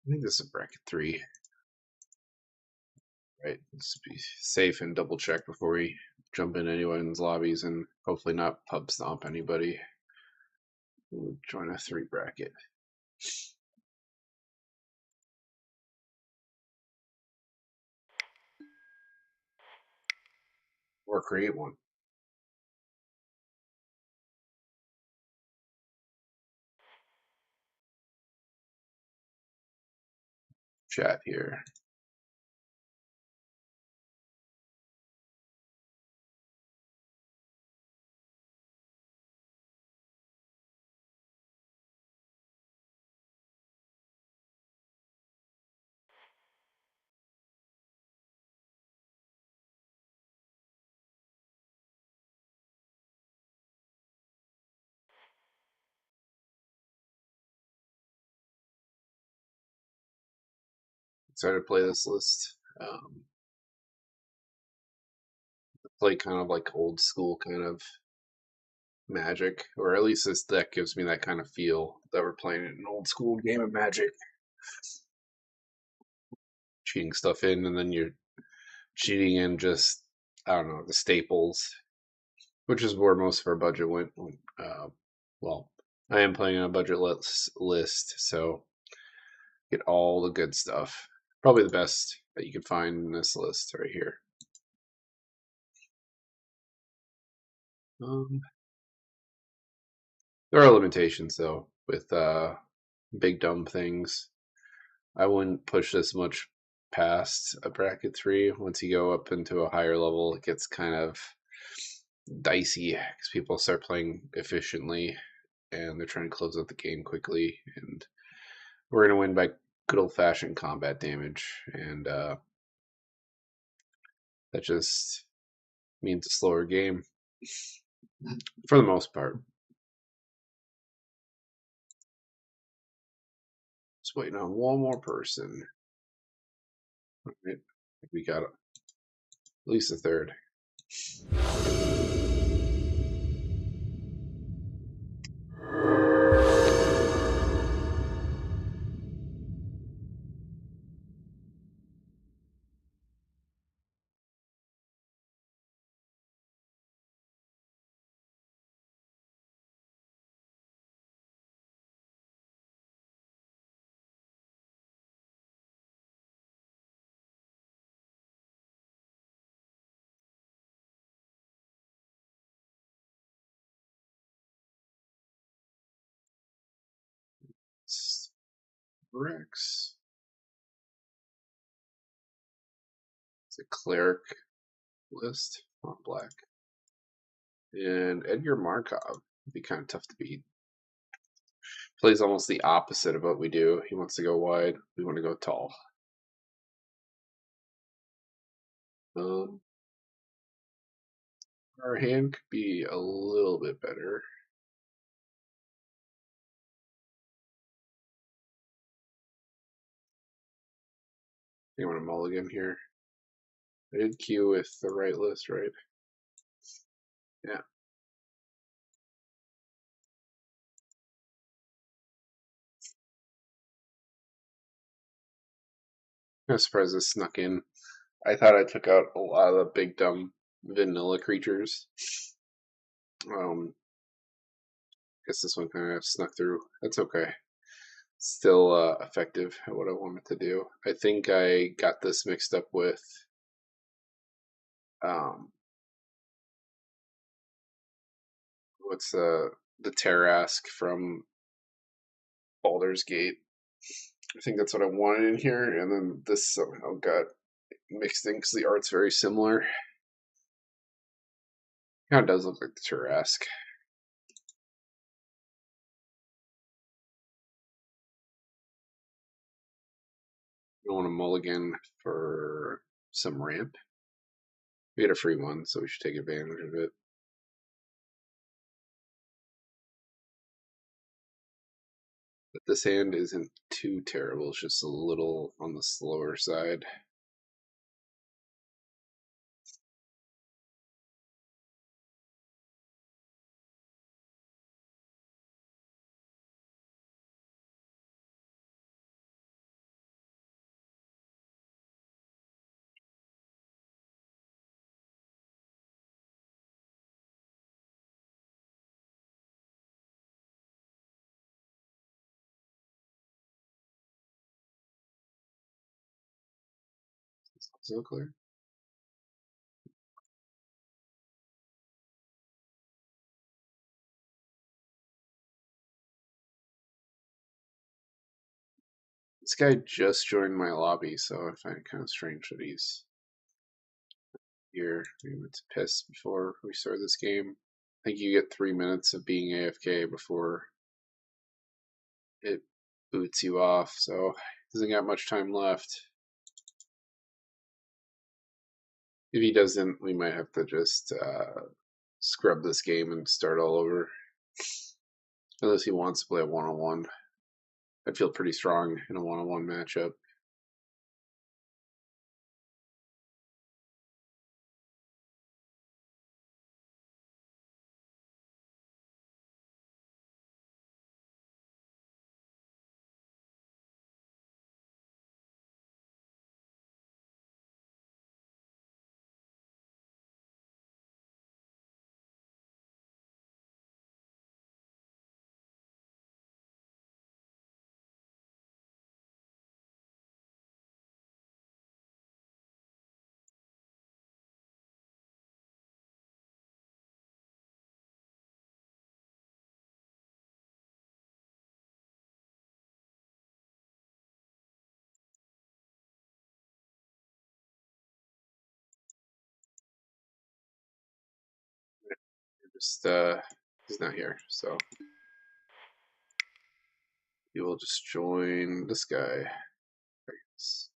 I think this is bracket 3. Right, let's be safe and double check before we jump in anyone's lobbies and hopefully not pub stomp anybody. We'll join a 3 bracket. Or create one. Chat here. Excited to play this list. Play kind of like old school kind of Magic, or at least this deck gives me that kind of feel that we're playing an old school game of Magic. Cheating stuff in, and then you're cheating in just, I don't know, the staples, which is where most of our budget went. Well, I am playing on a budget list, so get all the good stuff. Probably the best that you can find in this list right here. There are limitations though with big dumb things. I wouldn't push this much past a bracket 3. Once you go up into a higher level, it gets kind of dicey because people start playing efficiently and they're trying to close out the game quickly. And we're going to win by good old fashioned combat damage. And that just means a slower game for the most part. Just waiting on one more person. All right. We got at least a third. Rex. It's a cleric list on black. And Edgar Markov would be kind of tough to beat. Plays almost the opposite of what we do. He wants to go wide. We want to go tall. Our hand could be a little bit better. You want to mulligan here? I did queue with the right list, right? Yeah. I'm surprised this snuck in. I thought I took out a lot of the big dumb vanilla creatures. Guess this one kind of snuck through. That's okay. Still effective at what I wanted to do. I think I got this mixed up with what's the Terrask from Baldur's Gate. I think that's what I wanted in here, and then this somehow got mixed in because the art's very similar. Kind of does look like the Terrask. You want a mulligan for some ramp? We get a free one, so we should take advantage of it. But this hand isn't too terrible, it's just a little on the slower side. So clear. This guy just joined my lobby, so I find it kind of strange that he's here. He went to piss before we start this game. I think you get 3 minutes of being AFK before it boots you off, so doesn't got much time left. If he doesn't, we might have to just scrub this game and start all over. Unless he wants to play a one-on-one. I feel pretty strong in a one-on-one matchup. Just he's not here, so he will just join this guy. I guess.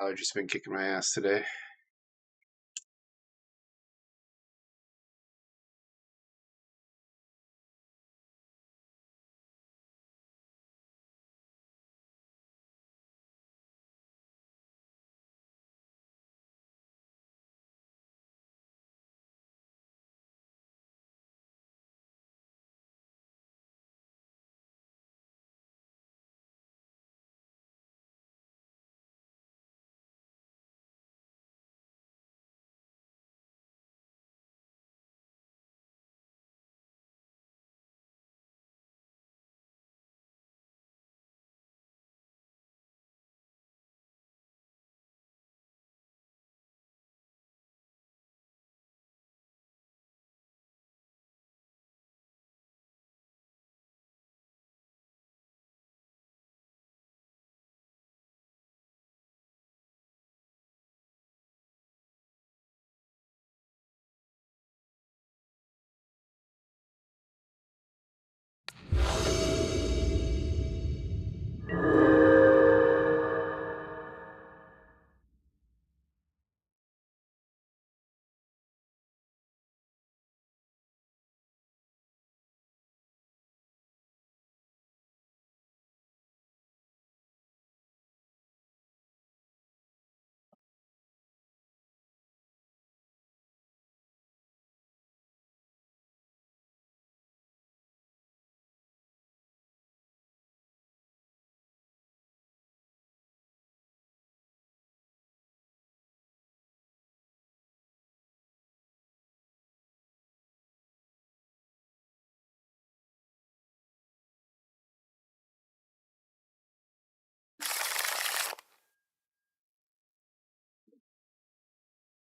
Allergy's been kicking my ass today.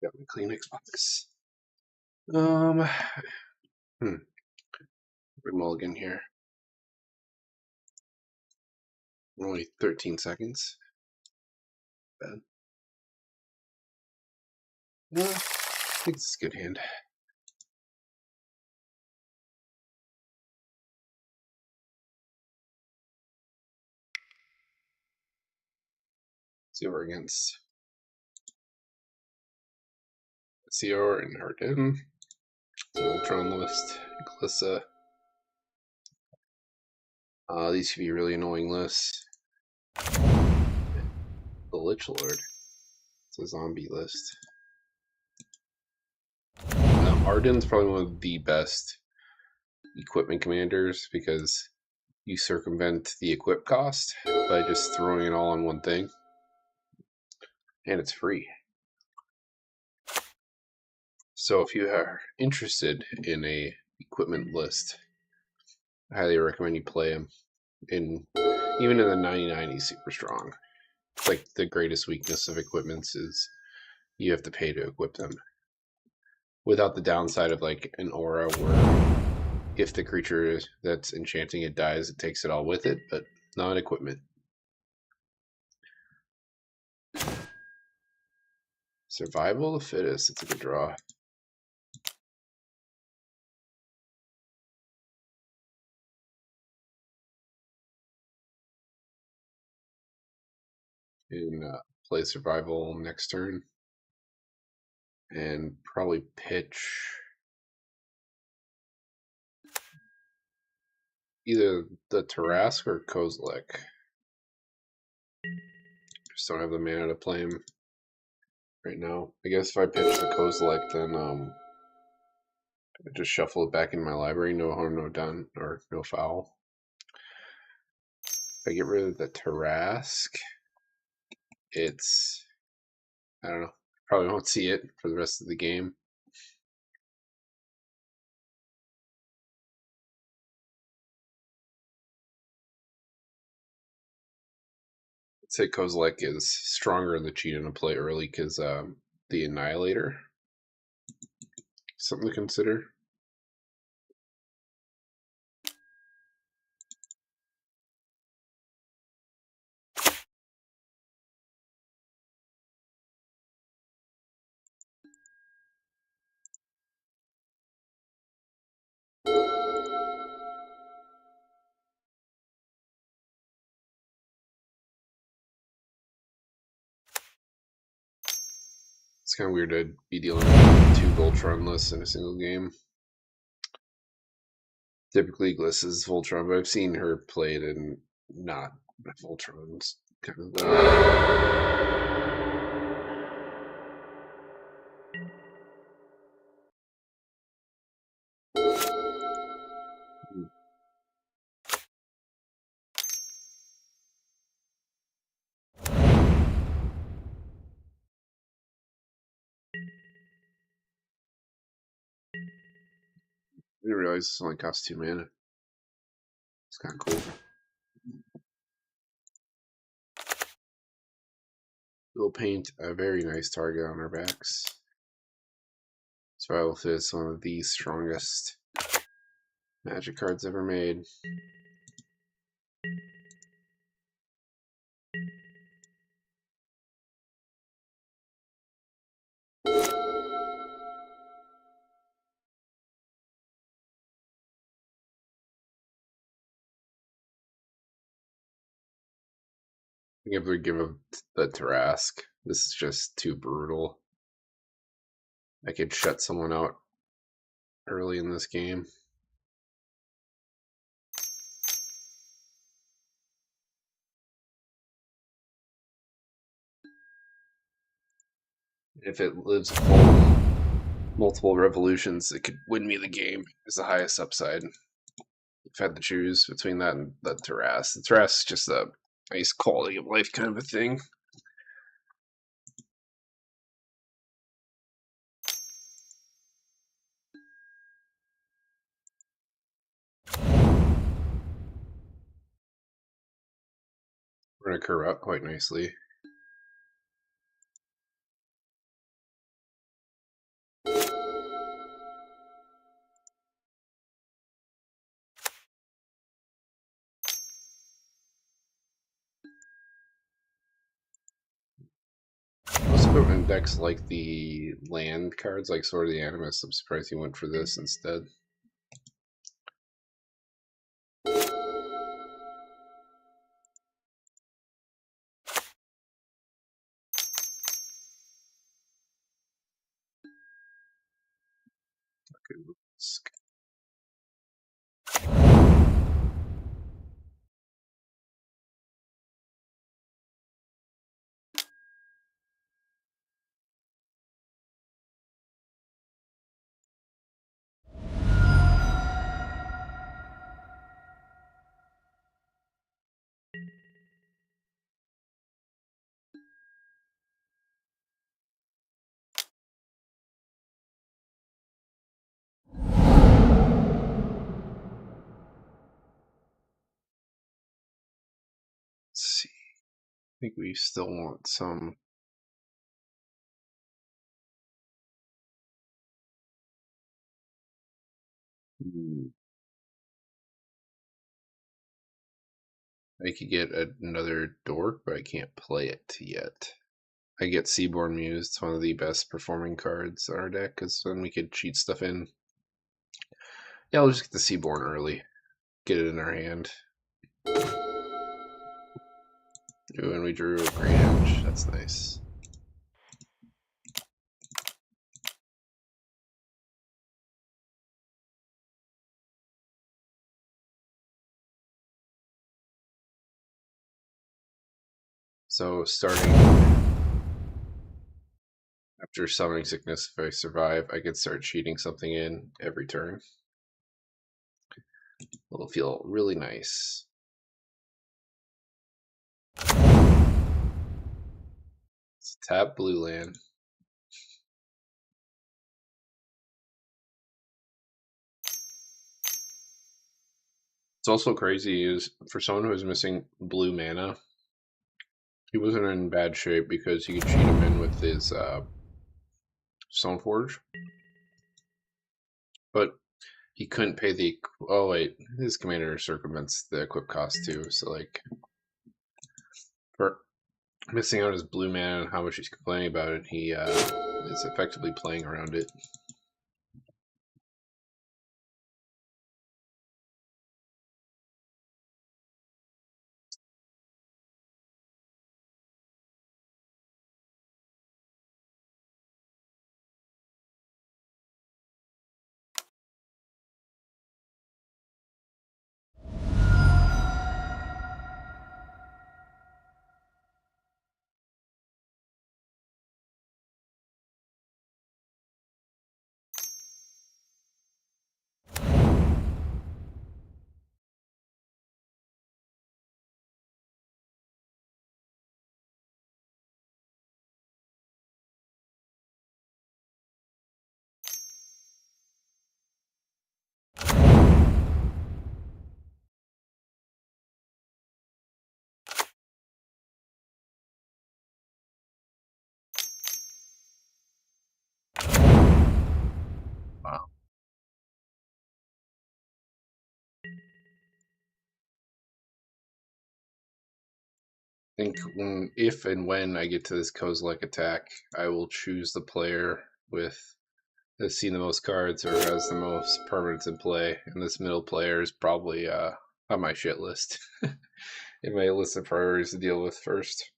Got my clean Xbox. We mulligan here. Only 13 seconds. Bad. No, I think it's a good hand. Zahur against Zahur and Hardin. Ultron list. Glissa. These could be really annoying lists. The Lich Lord. It's a zombie list. Arden's probably one of the best equipment commanders because you circumvent the equip cost by just throwing it all on one thing. And it's free. So if you are interested in a equipment list, I highly recommend you play him. Even in the 99, he's super strong. It's like the greatest weakness of equipments is you have to pay to equip them. Without the downside of like an aura where if the creature that's enchanting it dies, it takes it all with it, but not equipment. Survival of the fittest. It's a good draw. And play survival next turn. And probably pitch either the Tarask or Kozilek. Just don't have the mana to play him right now. I guess if I pitch the Kozilek, then I just shuffle it back in my library. No harm, no done, or no foul. If I get rid of the Tarask, it's, I don't know, probably won't see it for the rest of the game. I'd say Kozilek is stronger in the Cheetah to play early because the Annihilator. Something to consider. It's kind of weird to be dealing with 2 Voltron lists in a single game. Typically, Gliss is Voltron, but I've seen her played and not Voltron's kind of I didn't realize this only costs 2 mana. It's kind of cool. We'll paint a very nice target on our backs. Survival Fit is one of the strongest Magic cards ever made. I think if we give him the Tarask, this is just too brutal. I could shut someone out early in this game. If it lives full multiple revolutions, it could win me the game. Is the highest upside. If I had to choose between that and the Tarask. The Tarask is just a nice quality of life kind of a thing. We're going to curve out quite nicely. Most equipment decks like the land cards, like Sword of the Animus. I'm surprised he went for this instead. Let's see. I think we still want some. I could get another dork, but I can't play it yet. I get Seaborn Muse. It's one of the best performing cards on our deck, because then we could cheat stuff in. Yeah, I'll just get the Seaborn early. Get it in our hand. Ooh, and we drew a Great Edge. That's nice. So starting after Summoning Sickness, if I survive, I could start cheating something in every turn. It'll feel really nice. Let's tap blue land. It's also crazy is for someone who is missing blue mana, he wasn't in bad shape because he could cheat him in with his Stoneforge. But he couldn't pay the. Oh wait, his commander circumvents the equip cost too. So like, for missing out his blue mana and how much he's complaining about it, he is effectively playing around it. Wow. I think if and when I get to this Kozilek attack, I will choose the player with has seen the most cards or has the most permanents in play, and this middle player is probably on my shit list. In my list of priorities to deal with first.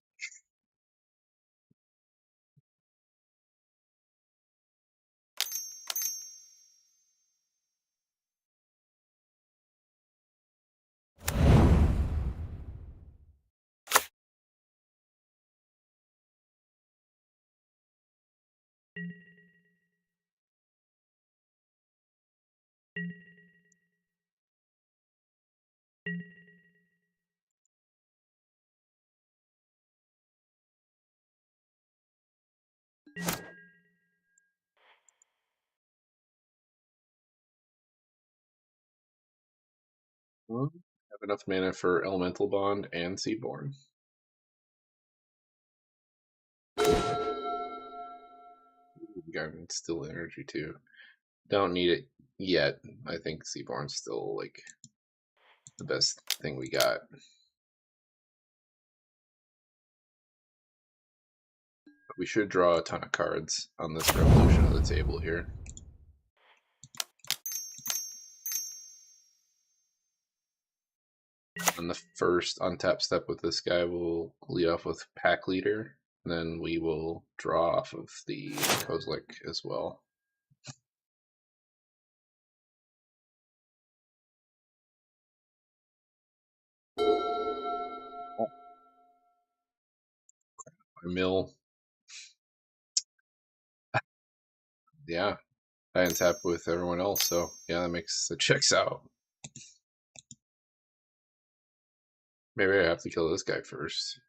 Have enough mana for Elemental Bond and Seaborn. Got Still Energy too. Don't need it yet. I think Seaborn's still like the best thing we got. But we should draw a ton of cards on this revolution of the table here. On the first untap step with this guy, we'll lead off with Pack Leader. And then we will draw off of the Kozilek as well. Mill. Yeah, I untap with everyone else, so yeah, that makes the checks out. Maybe I have to kill this guy first.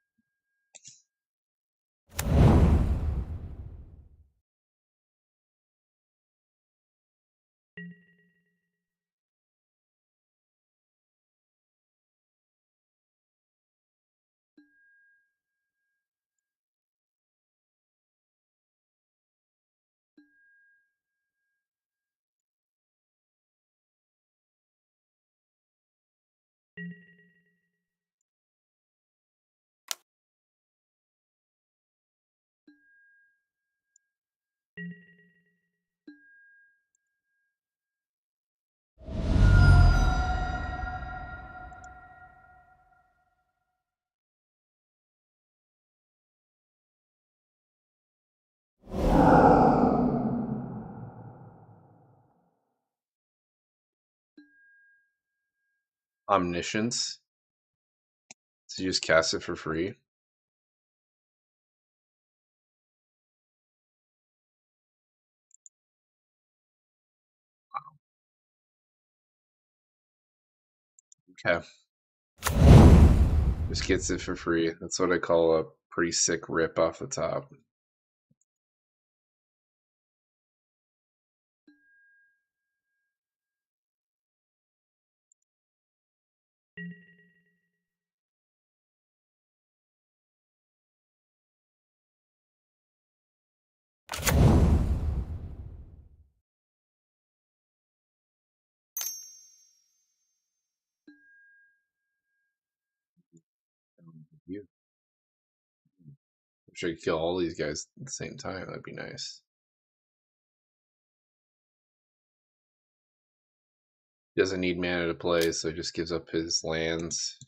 Omniscience. So you just cast it for free. Okay. Just gets it for free. That's what I call a pretty sick rip off the top. You wish I could kill all these guys at the same time. That'd be nice. He doesn't need mana to play, so he just gives up his lands.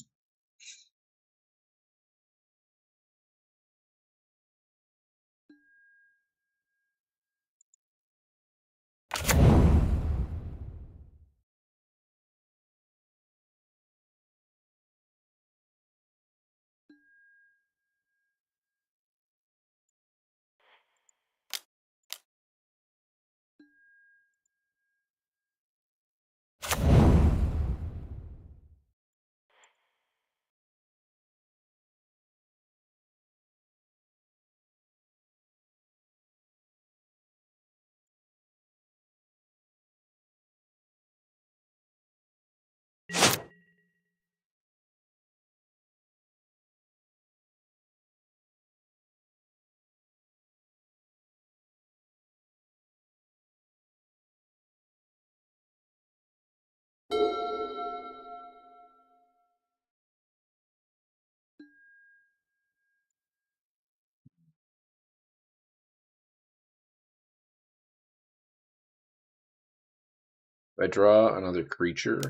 If I draw another creature,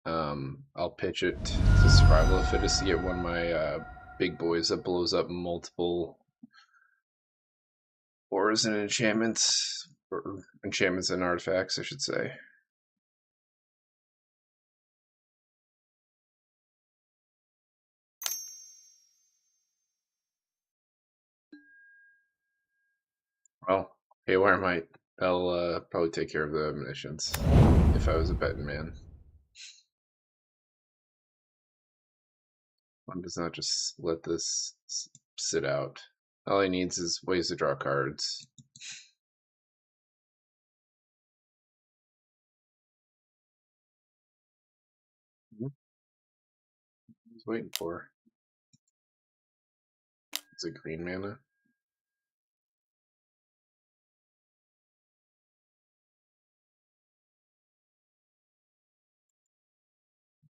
I'll pitch it to Survival of the Fittest to get one of my big boys that blows up multiple auras and enchantments, or enchantments and artifacts, I should say. Well, Haywire might. I'll probably take care of the omniscience if I was a betting man. One does not just let this sit out. All he needs is ways to draw cards. He's waiting for. It's a green mana.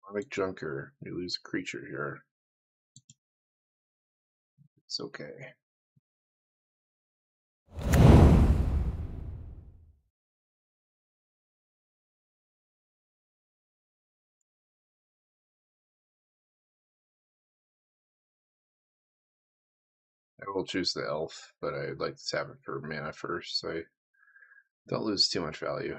Atomic Junker. You lose a creature here. It's okay. I will choose the elf, but I'd like to tap it for mana first, so I don't lose too much value.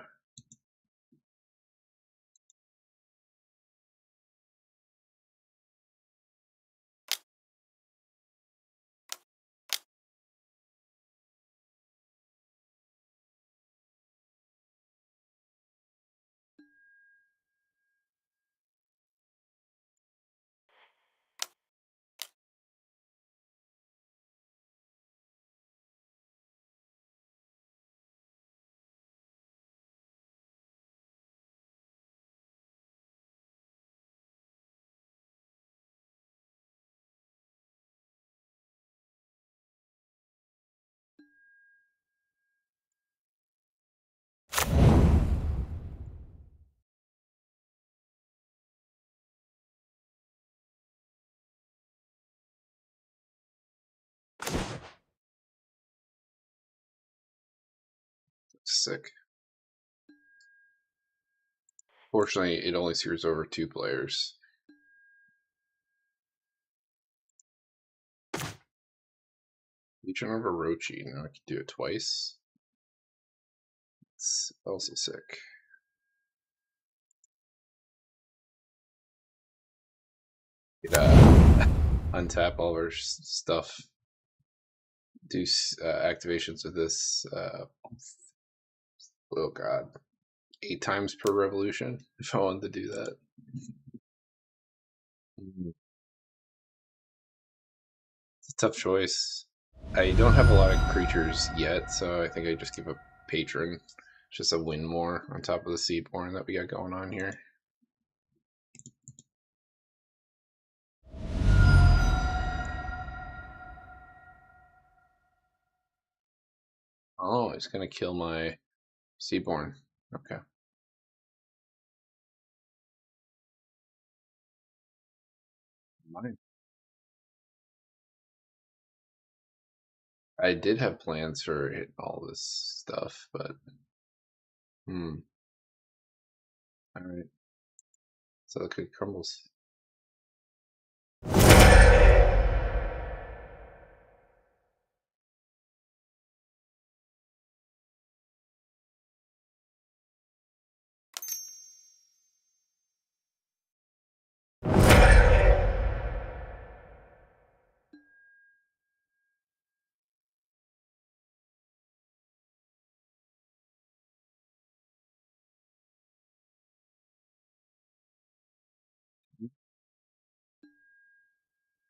Sick. Fortunately, it only sears over 2 players. Each one of Orochi. Now I can do it twice. It's also sick. Untap all of our stuff. Do activations with this. Oh god, 8 times per revolution if I wanted to do that. It's a tough choice. I don't have a lot of creatures yet, so I think I just give a patron. Just a win more on top of the Seaborn that we got going on here. Oh, it's gonna kill my Seaborn. Okay. Mine. I did have plans for hitting all this stuff, but all right. So the cookie crumbles.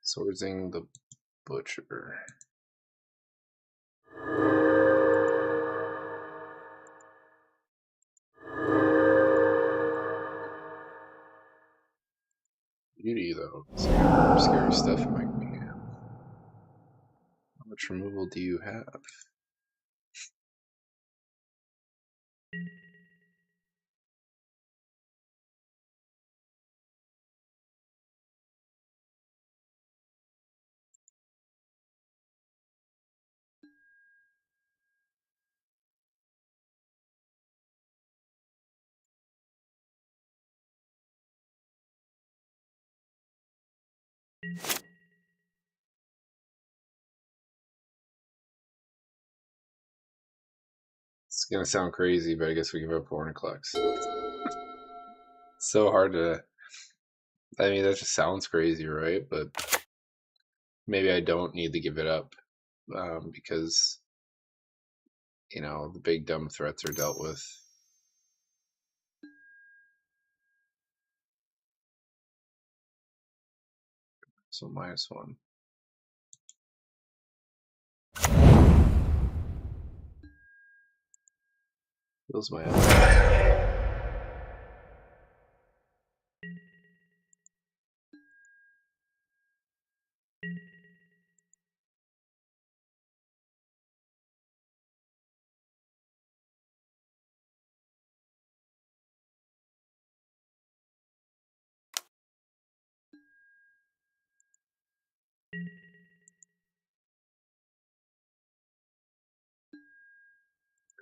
Swordsing the Butcher. Beauty though. Scary stuff in my hand. How much removal do you have? It's gonna sound crazy, but I guess we give up Hornclux. So hard to. I mean, that just sounds crazy, right? But maybe I don't need to give it up because the big dumb threats are dealt with. So -1. Feels my own.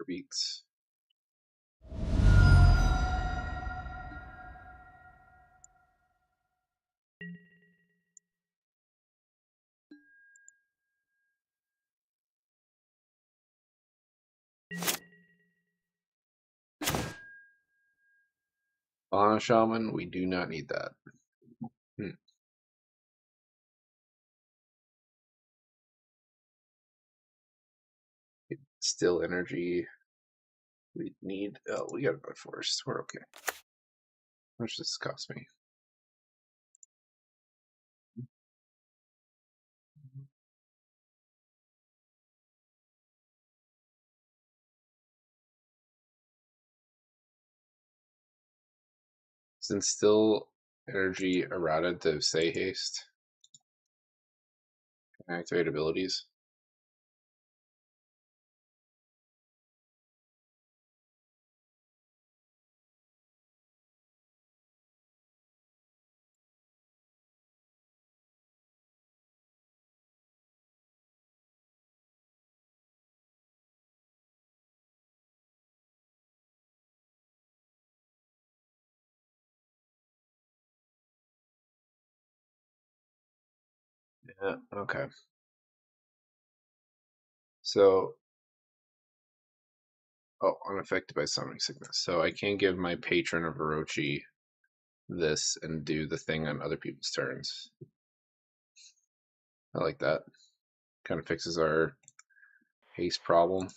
Beats. On a shaman, we do not need that. Still energy. We need. Oh, we got a Blood Force. We're okay. How much does this cost me? Since still energy errata to say haste. Activate abilities. Yeah, okay. So, oh, unaffected by summoning sickness. So I can give my patron of Orochi this and do the thing on other people's turns. I like that. Kind of fixes our haste problem.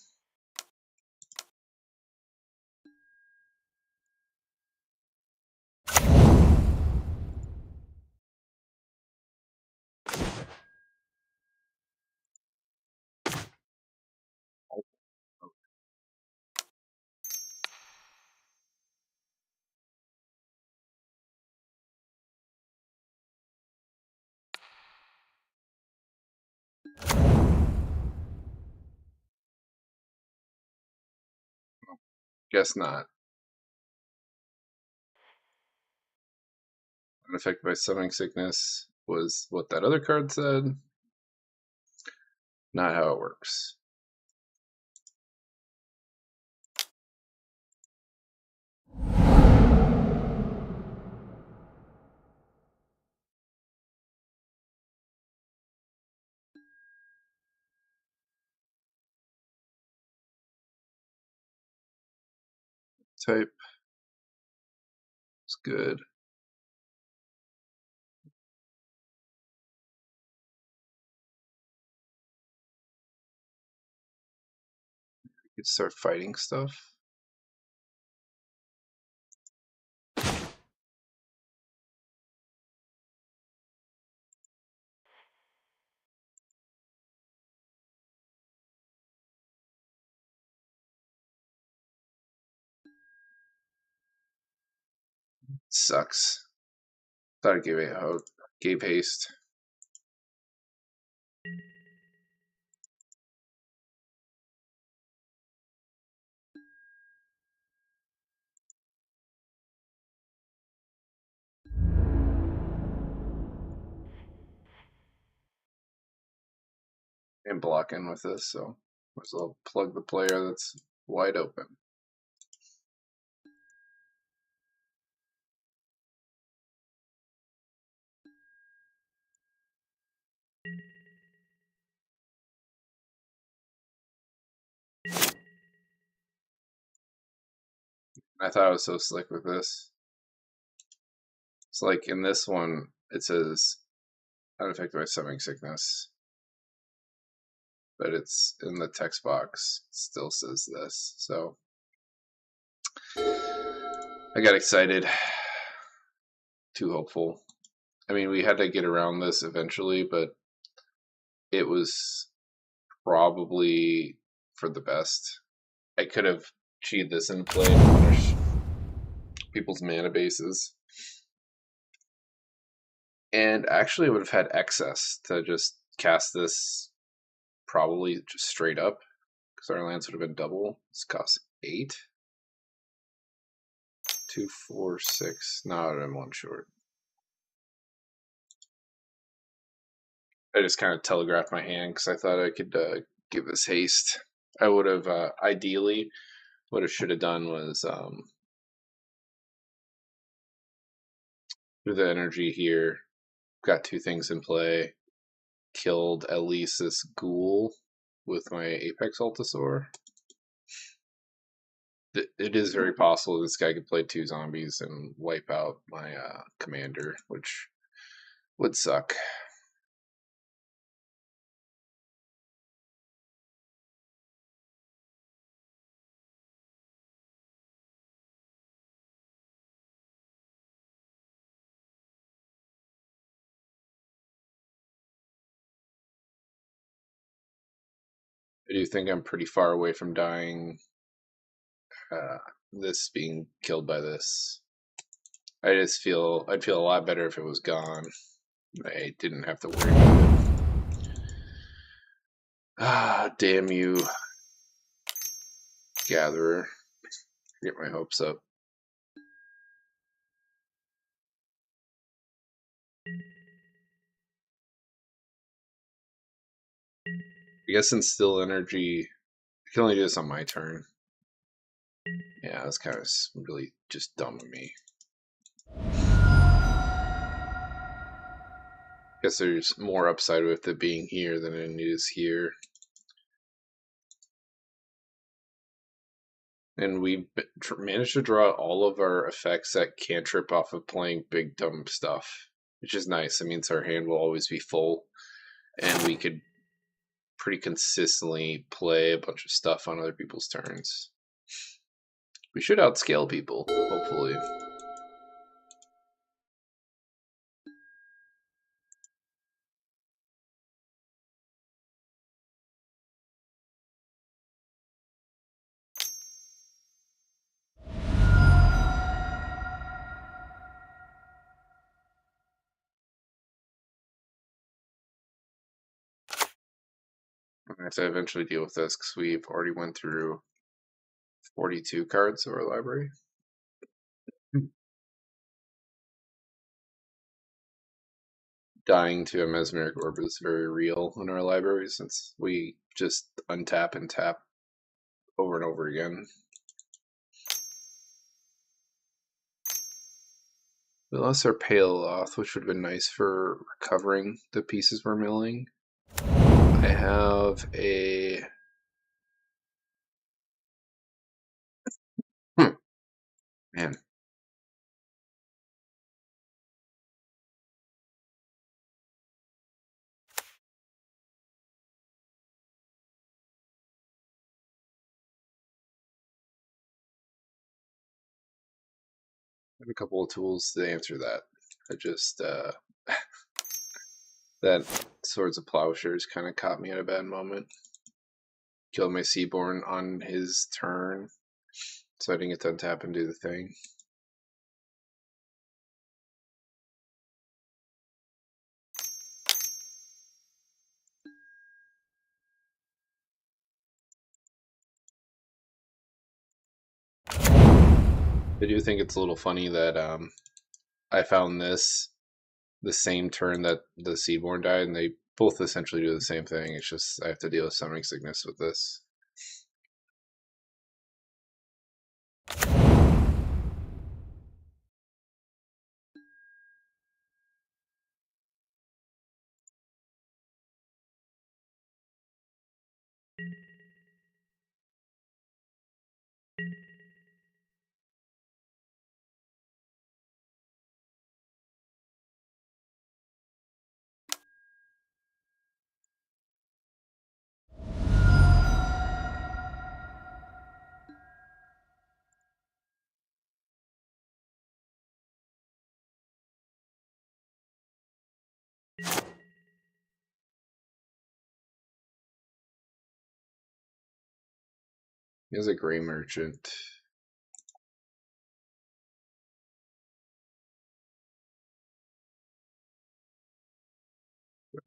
Guess not. Unaffected by summoning sickness was what that other card said. Not how it works. Type is good. You could start fighting stuff. Sucks. Thought I gave haste. And blocking with this, so might as well plug the player that's wide open. I thought I was so slick with this. It's like in this one, it says unaffected by summoning sickness, but it's in the text box. It still says this, so I got excited. Too hopeful. I mean, we had to get around this eventually, but it was probably for the best. I could have cheated this in play to punish people's mana bases. And actually, I would have had excess to just cast this probably just straight up because our lands would have been double. This costs 8. 2, 4, 6. No, I'm one short. I just kind of telegraphed my hand because I thought I could give this haste. I would have ideally what I should have done was through the energy here, got 2 things in play, killed at least this ghoul with my Apex Altasaur. It is very possible this guy could play 2 zombies and wipe out my commander, which would suck. I do think I'm pretty far away from dying. This being killed by this. I just feel I'd feel a lot better if it was gone. I didn't have to worry about it. Ah, damn you, Gatherer. Get my hopes up. I guess Instill Energy. I can only do this on my turn. Yeah, that's kind of really just dumb of me. guess there's more upside with it being here than it is here. And we managed to draw all of our effects that cantrip off of playing big dumb stuff, which is nice. It means our hand will always be full, and we could pretty consistently play a bunch of stuff on other people's turns. We should outscale people, hopefully. I have to eventually deal with this because we've already went through 42 cards of our library. Dying to a mesmeric orb is very real in our library since we just untap and tap over and over again. We lost our Pale Loth, which would have been nice for recovering the pieces we're milling. I have a... Man. I have a couple of tools to answer that. I just... that Swords of Plowshares kind of caught me at a bad moment. Killed my Seaborn on his turn, so I didn't get to untap and do the thing. I do think it's a little funny that I found this the same turn that the Seaborn died, and they both essentially do the same thing. It's just I have to deal with Summoning Sickness with this. He has a Gray Merchant.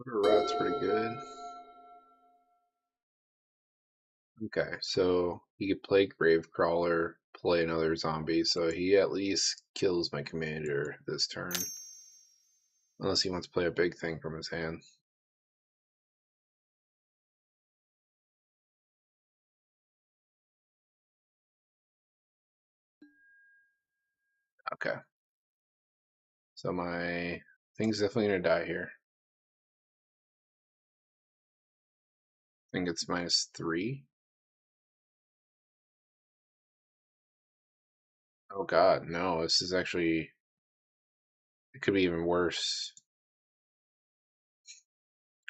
Rat's pretty good. Okay, so he could play Gravecrawler, play another zombie, so he at least kills my commander this turn. Unless he wants to play a big thing from his hand. Okay. So my thing's definitely gonna die here. I think it's -3. Oh god, no, this is actually... It could be even worse.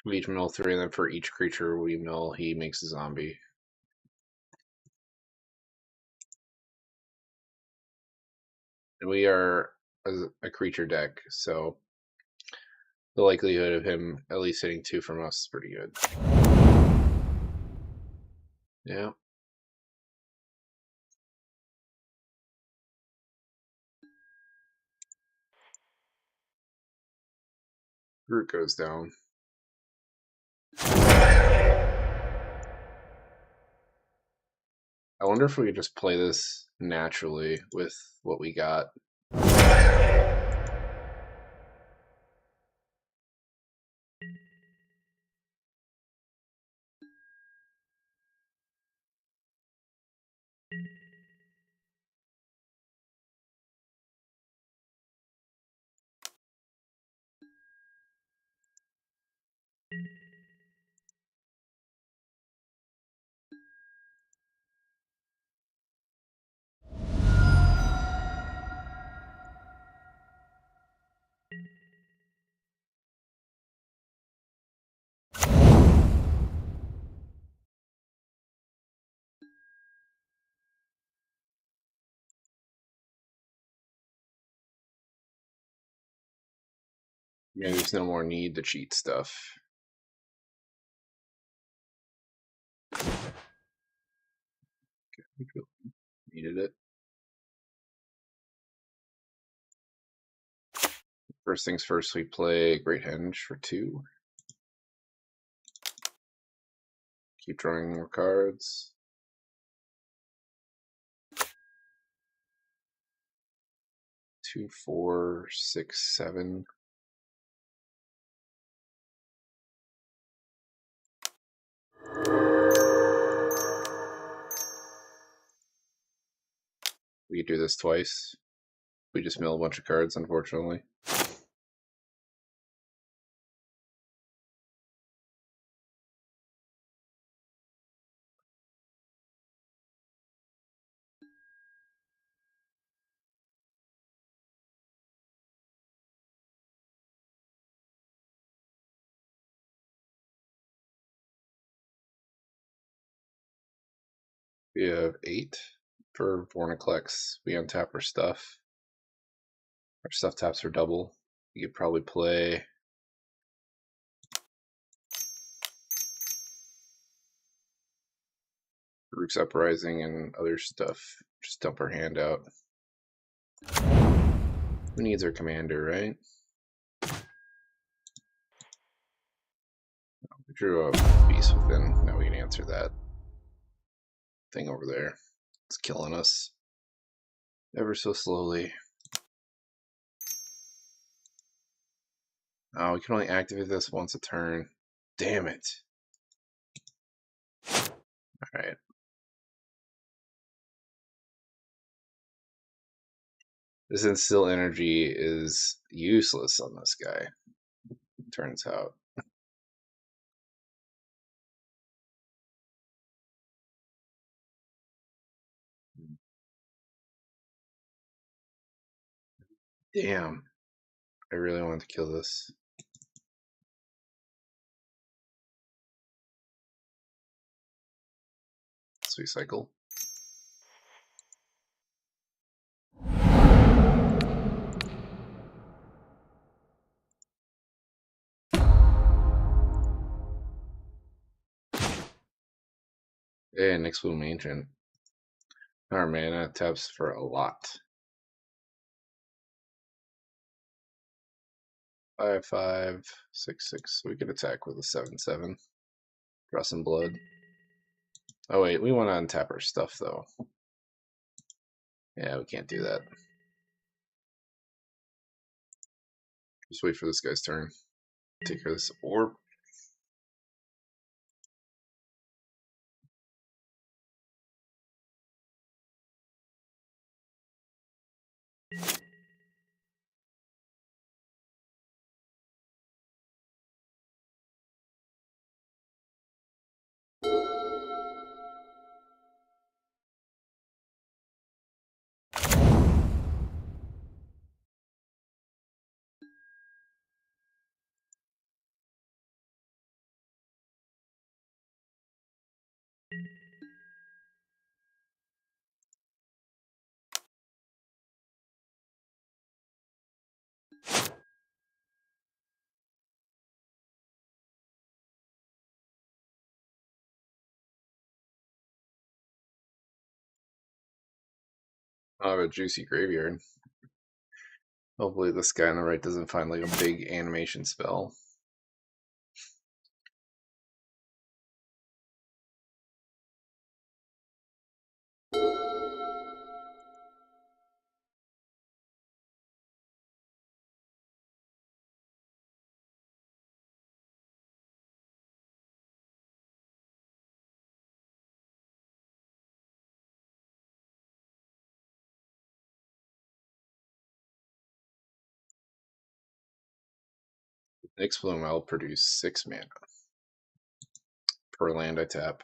We each mill 3, and then for each creature we mill, he makes a zombie. And we are a creature deck, so the likelihood of him at least hitting 2 from us is pretty good. Yeah. Root goes down. I wonder if we could just play this naturally with what we got. Yeah, there's no more need to cheat stuff. Needed it. First things first, we play Great Henge for 2. Keep drawing more cards. 2, 4, 6, 7. We could do this twice. We just mill a bunch of cards, unfortunately. We have 8 for Vorniclex. We untap our stuff. Our stuff taps are double. You could probably play Rook's Uprising and other stuff. Just dump our hand out. Who needs our commander, right? We drew a Beast Within. Now we can answer that thing over there. It's killing us. Ever so slowly. Oh, we can only activate this once a turn. Damn it. Alright. This instill energy is useless on this guy, turns out. Damn. I really wanted to kill this. Sweet cycle. And next Bloom Ancient. Our mana taps for a lot. 5, 5, 6, 6. So we could attack with a 7, 7. Draw some blood. Oh wait, we want to untap our stuff though. Yeah, we can't do that. Just wait for this guy's turn. Take care of this orb. I have a juicy graveyard. Hopefully this guy on the right doesn't find like a big animation spell. Next Bloom, I'll produce 6 mana per land I tap.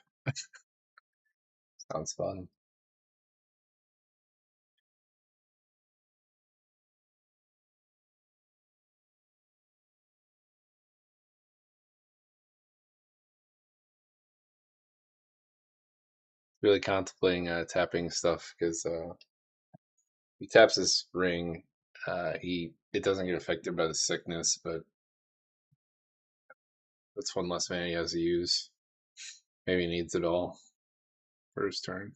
Sounds fun. Really contemplating tapping stuff because he taps his ring. It doesn't get affected by the sickness, but That's one less mana he has to use. Maybe he needs it all for his turn.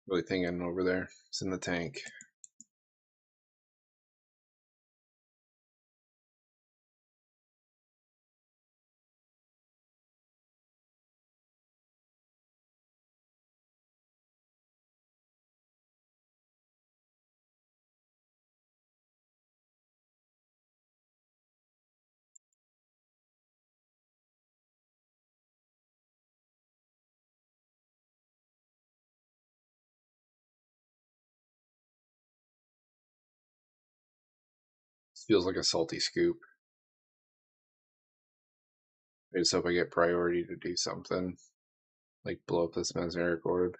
Really thinking over there. It's in the tank. This feels like a salty scoop. I just hope I get priority to do something. Like blow up this mesmeric orb.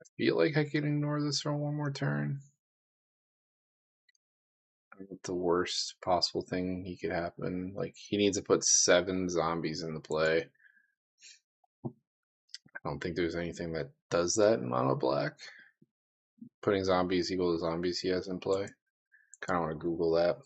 I feel like I can ignore this for one more turn. The worst possible thing he could happen. Like he needs to put 7 zombies into play. I don't think there's anything that does that in mono black. Putting zombies equal to zombies he has in play. Kind of want to Google that.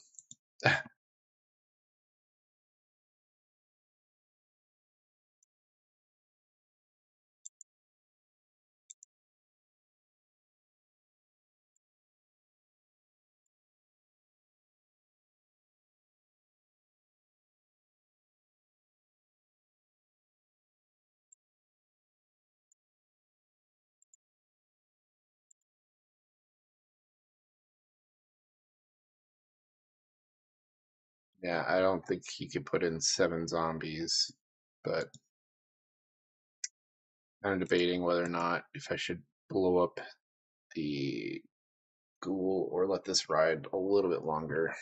Yeah, I don't think he could put in 7 zombies, but I'm debating whether or not if I should blow up the ghoul or let this ride a little bit longer.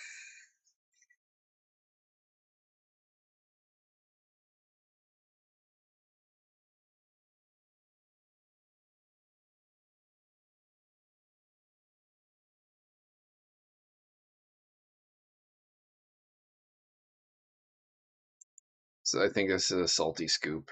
So I think this is a salty scoop.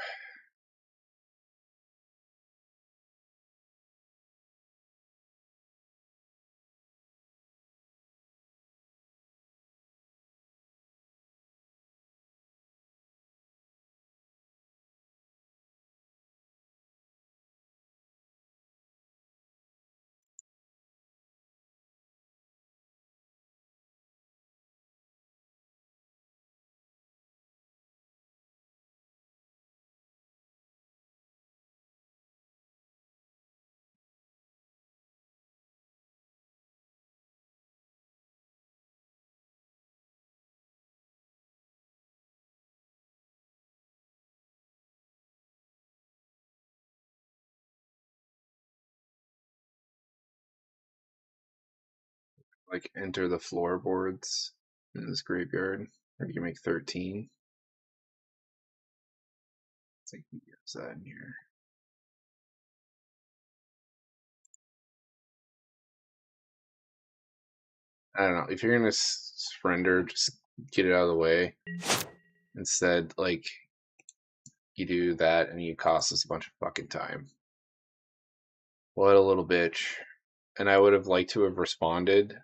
Like enter the floorboards in this graveyard. Or you can make 13. I think he gets that in here. I don't know. If you're gonna surrender, just get it out of the way. Instead, like you do that and you cost us a bunch of fucking time. What a little bitch. And I would have liked to have responded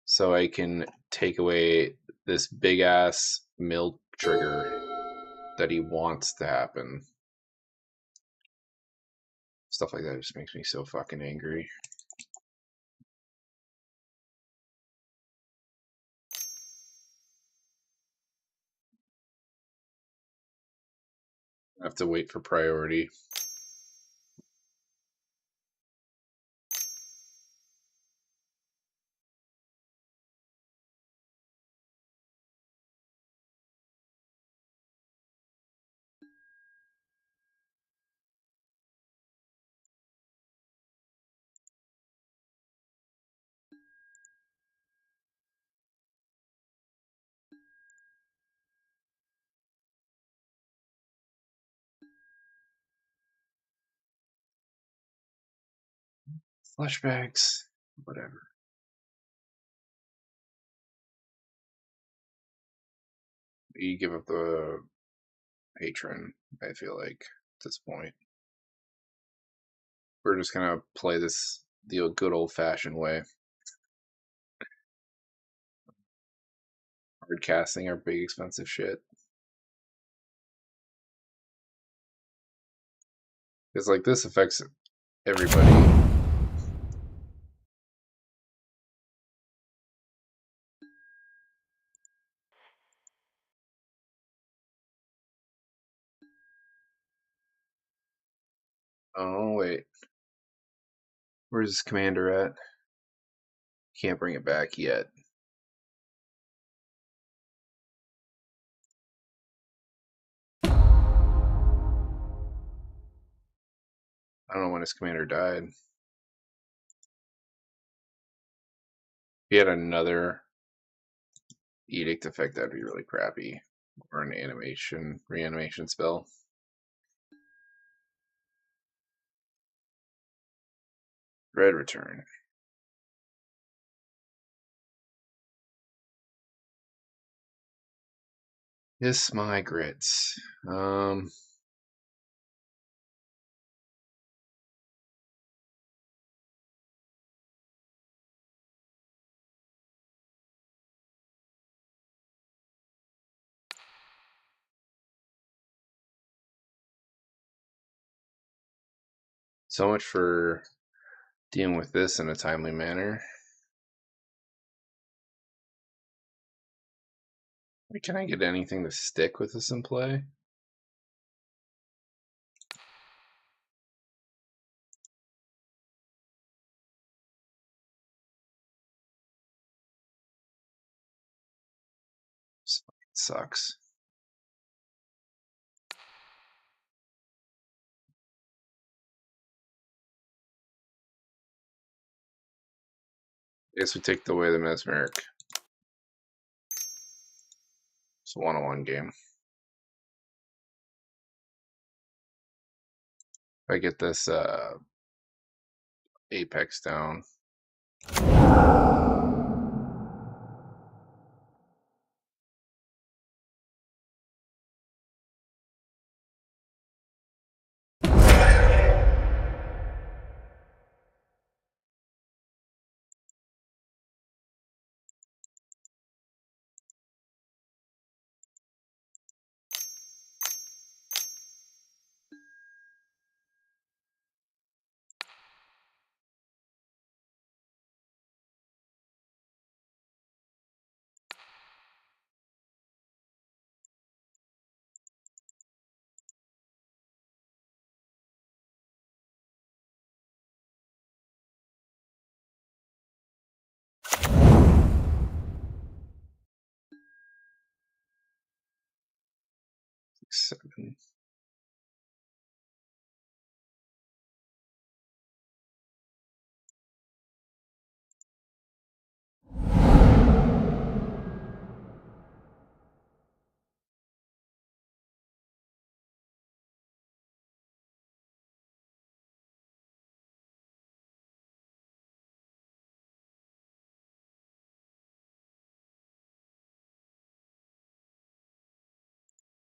so I can take away this big ass mill trigger that he wants to happen. Stuff like that just makes me so fucking angry. I have to wait for priority. Flashbacks, whatever. You give up the patron, I feel like, at this point. We're just gonna play this the good old-fashioned way. Hard casting our big expensive shit. Because like this affects everybody. Oh wait. Where's this commander at? Can't bring it back yet. I don't know when his commander died. If he had another edict effect, that'd be really crappy. Or an reanimation spell. Red return. Yes, my grits. So much for dealing with this in a timely manner. Can I get anything to stick with this in play? This fucking sucks. I guess we take the way of the mesmeric. It's a one-on-one game. If I get this apex down. Seven.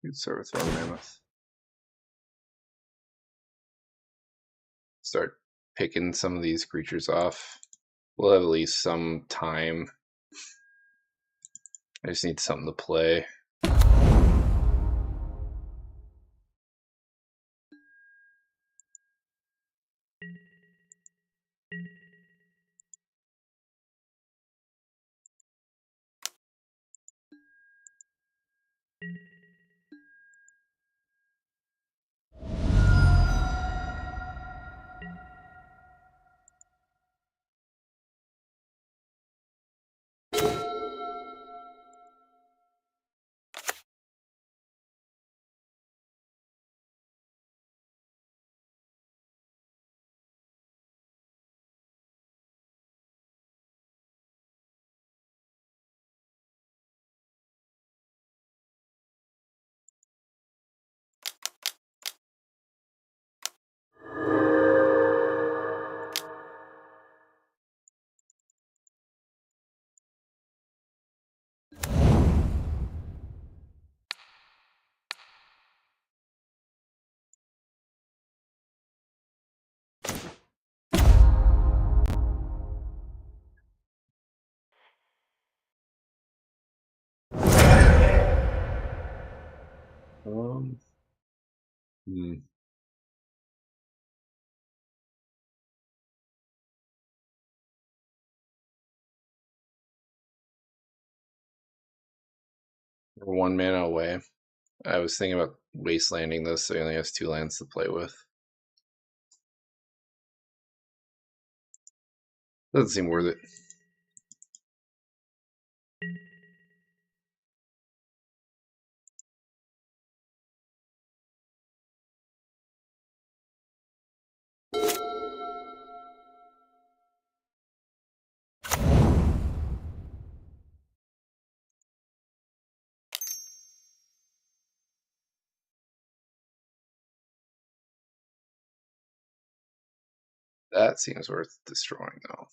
Good start with one mammoth. Start picking some of these creatures off. We'll have at least some time. I just need something to play. Hmm. We're 1 mana away. I was thinking about wastelanding this, so he only has 2 lands to play with. Doesn't seem worth it. That seems worth destroying, though.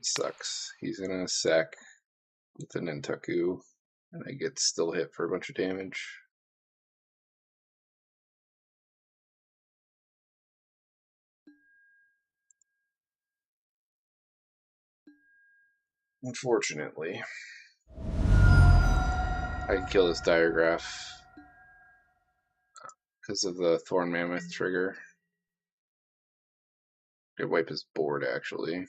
Sucks. He's gonna sack with an Nintaku, and I get still hit for a bunch of damage. Unfortunately, I can kill this Diregraph because of the Thorn Mammoth trigger. Could wipe his board, actually.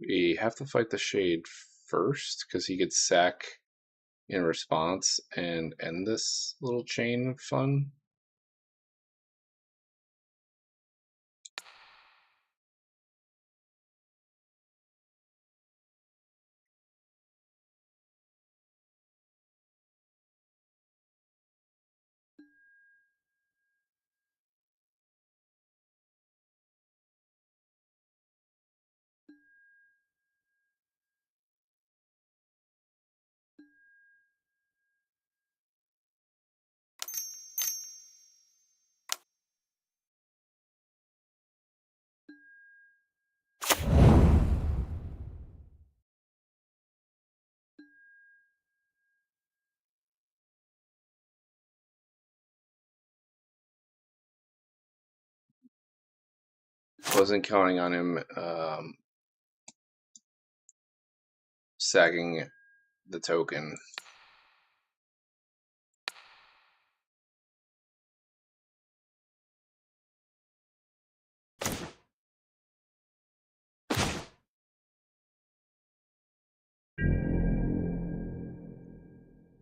We have to fight the Shade first, because he could sack in response and end this little chain of fun. Wasn't counting on him sacking the token.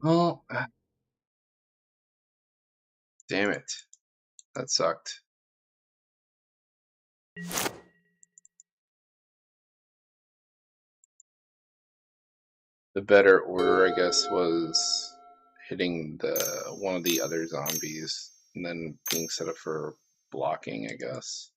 Oh, damn it. That sucked. The better order, I guess, was hitting one of the other zombies and then being set up for blocking, I guess.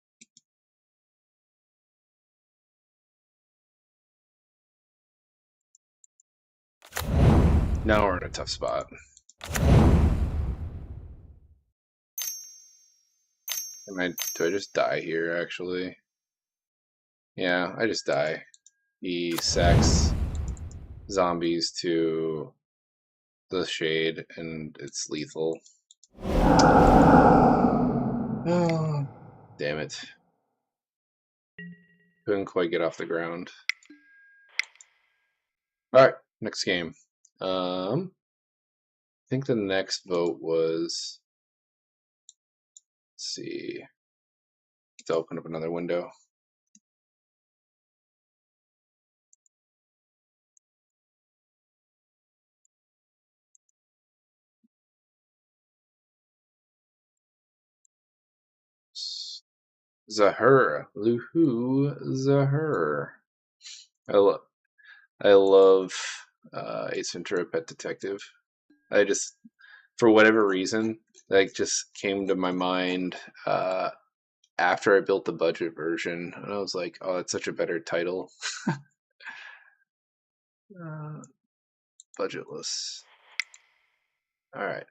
Now we're in a tough spot. Do I just die here, actually? Yeah, I just die. He sacks zombies to the Shade, and it's lethal. Oh, damn it. Couldn't quite get off the ground. Alright, next game. I think the next vote was see. Let's open up another window. Zahur. Luhu Zahur. I, lo I love Ace Ventura Pet Detective. I just, for whatever reason, that just came to my mind after I built the budget version, and I was like, "Oh, that's such a better title." uh, Budgetless. All right.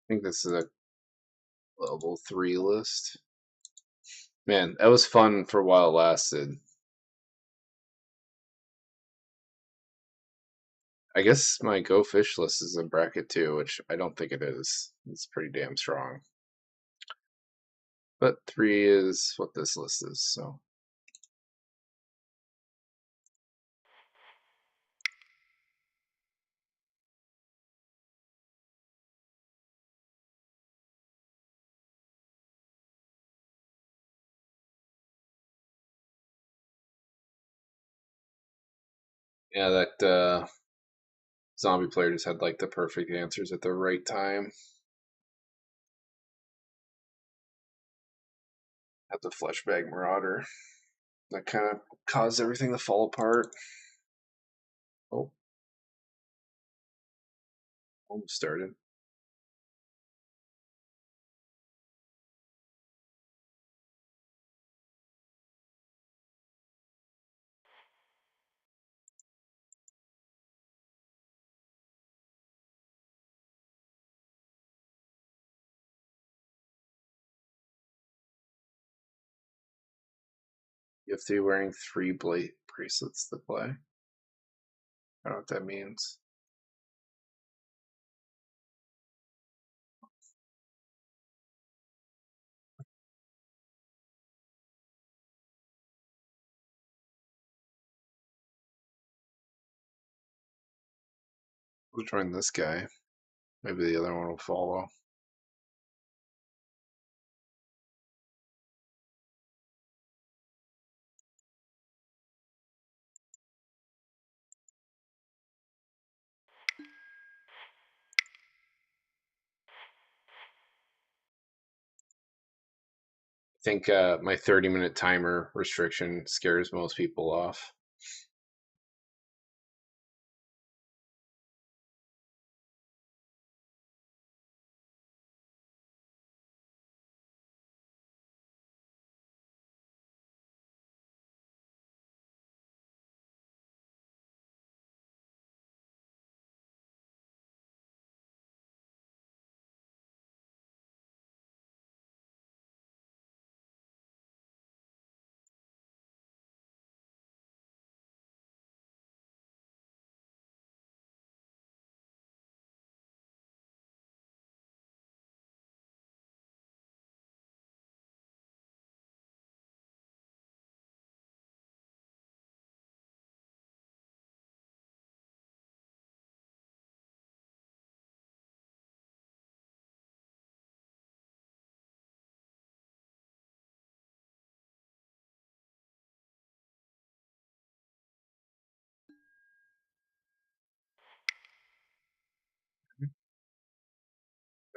I think this is a level 3 list. Man, that was fun for a while it lasted. I guess my Go Fish list is a bracket 2, which I don't think it is. It's pretty damn strong. But 3 is what this list is, so. Yeah, that zombie player just had like the perfect answers at the right time. Had the Fleshbag Marauder. That kind of caused everything to fall apart. Oh, almost started. You have to be wearing 3 blade bracelets to play. I don't know what that means. We'll join this guy. Maybe the other one will follow. I think my 30-minute timer restriction scares most people off.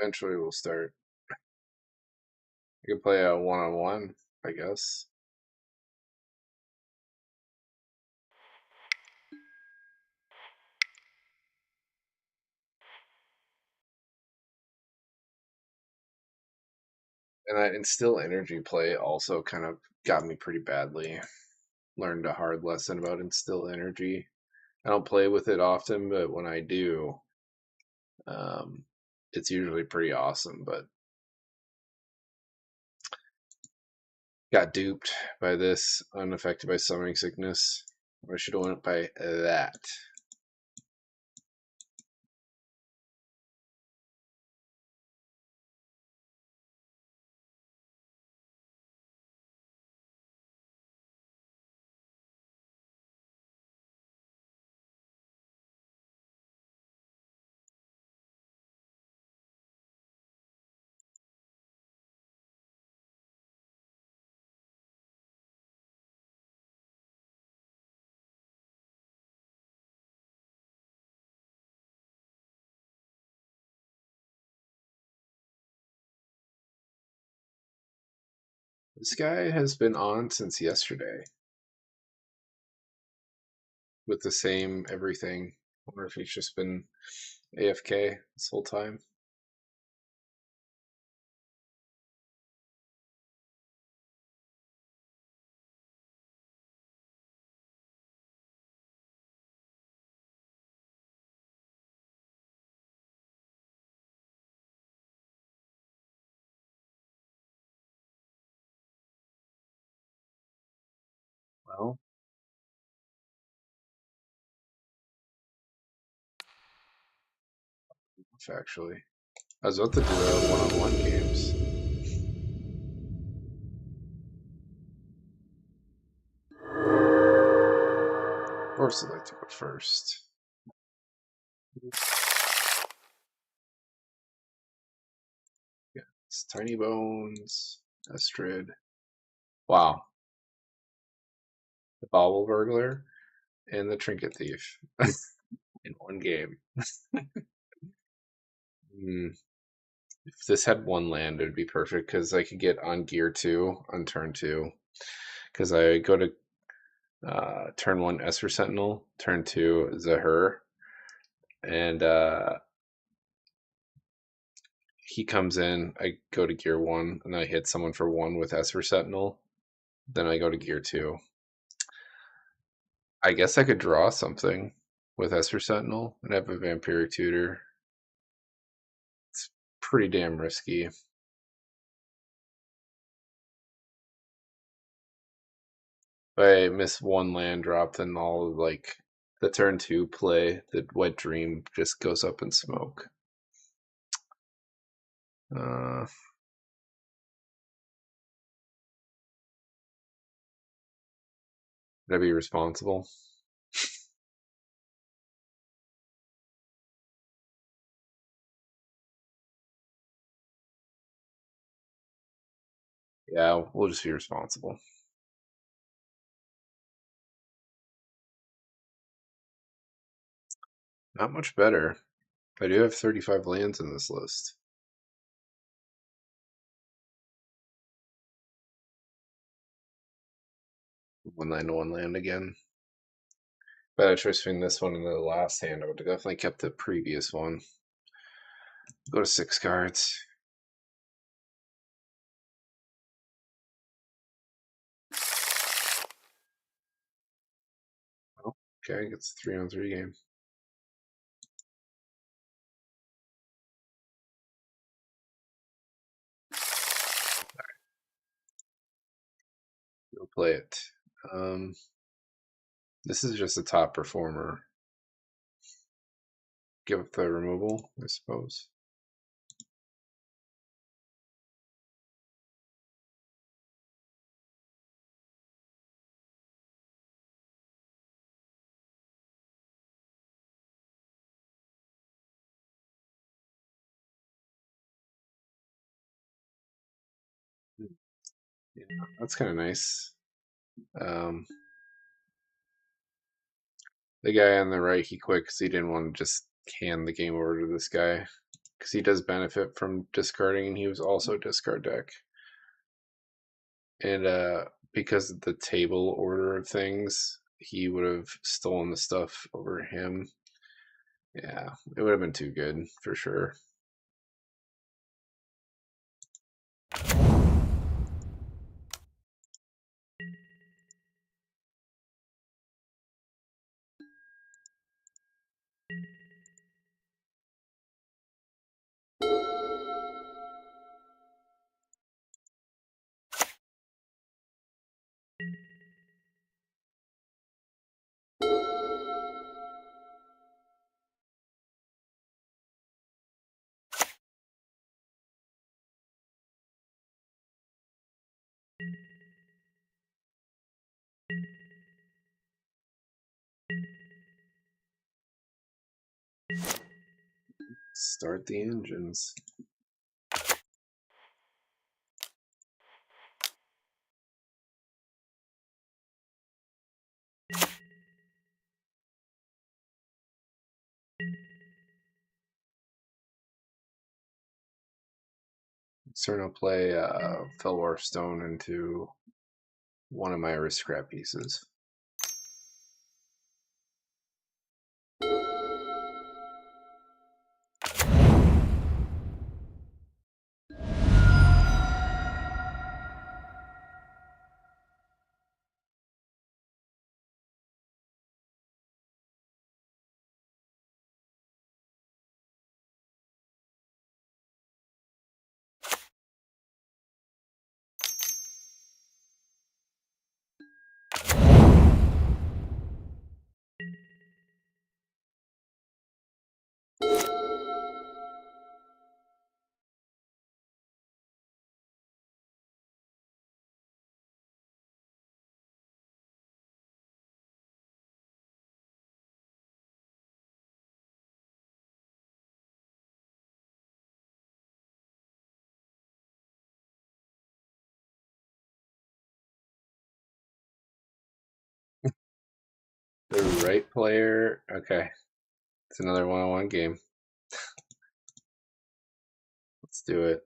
Eventually we'll start. You can play a one-on-one, I guess. And that instill energy play also kind of got me pretty badly. Learned a hard lesson about instill energy. I don't play with it often, but when I do, um, it's usually pretty awesome. But got duped by this, unaffected by summoning sickness. I should have went by that. This guy has been on since yesterday with the same everything. I wonder if he's just been AFK this whole time. Well, actually, I was about to do one-on-one games. Of course, I'd like to go first. Yeah, it's Tiny Bones, Estrid. Wow, the Bauble Burglar and the Trinket Thief in one game. If this had one land, it would be perfect because I could get on gear 2 on turn 2. Because I go to turn 1 Esper Sentinel, turn 2 Zahur, and he comes in. I go to gear 1, and I hit someone for 1 with Esper Sentinel. Then I go to gear 2. I guess I could draw something with Esper Sentinel and have a Vampiric Tutor. It's pretty damn risky. If I miss one land drop, then all like the turn 2 play, the Wet Dream just goes up in smoke. Would I be responsible? Yeah, we'll just be responsible. Not much better. I do have 35 lands in this list. One land to one land again. But I chose between this one and the last hand. I would have definitely kept the previous one. Go to 6 cards. Oh, okay, it's a 3-on-3 game. We'll play it. This is just a top performer. Give up the removal, I suppose. Yeah, that's kind of nice. The guy on the right, he quit because he didn't want to just hand the game over to this guy. Because he does benefit from discarding, and he was also discard deck. And because of the table order of things, he would have stolen the stuff over him. Yeah, it would have been too good for sure. Start the engines. So I'll play Felwar Stone into one of my aristocrat pieces. The right player. Okay, it's another one-on-one game. Let's do it.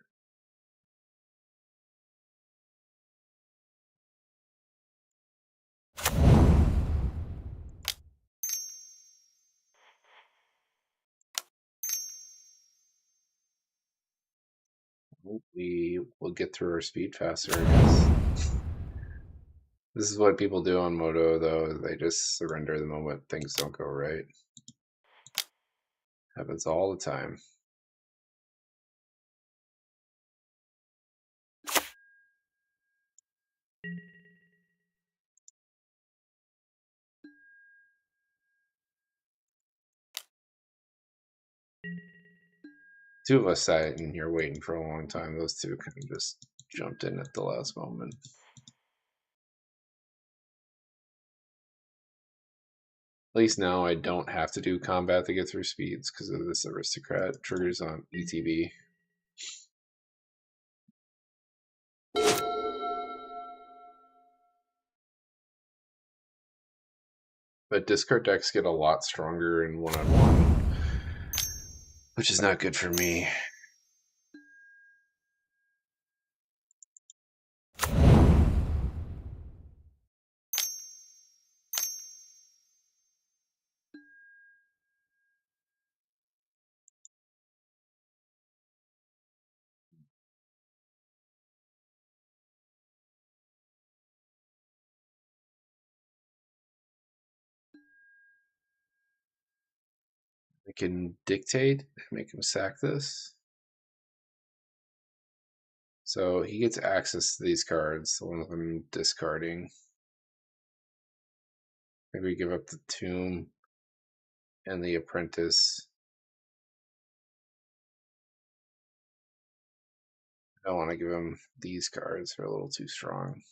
We will get through our speed faster, I guess. This is what people do on Moto, though. They just surrender the moment things don't go right. Happens all the time. Two of us sat in here waiting for a long time. Those two kind of just jumped in at the last moment. At least now I don't have to do combat to get through speeds because of this aristocrat triggers on ETB. But discard decks get a lot stronger in one-on-one, which is not good for me. I can dictate and make him sack this. So he gets access to these cards, the ones I'm discarding. Maybe we give up the Tomb and the Apprentice. I don't want to give him these cards, they're a little too strong.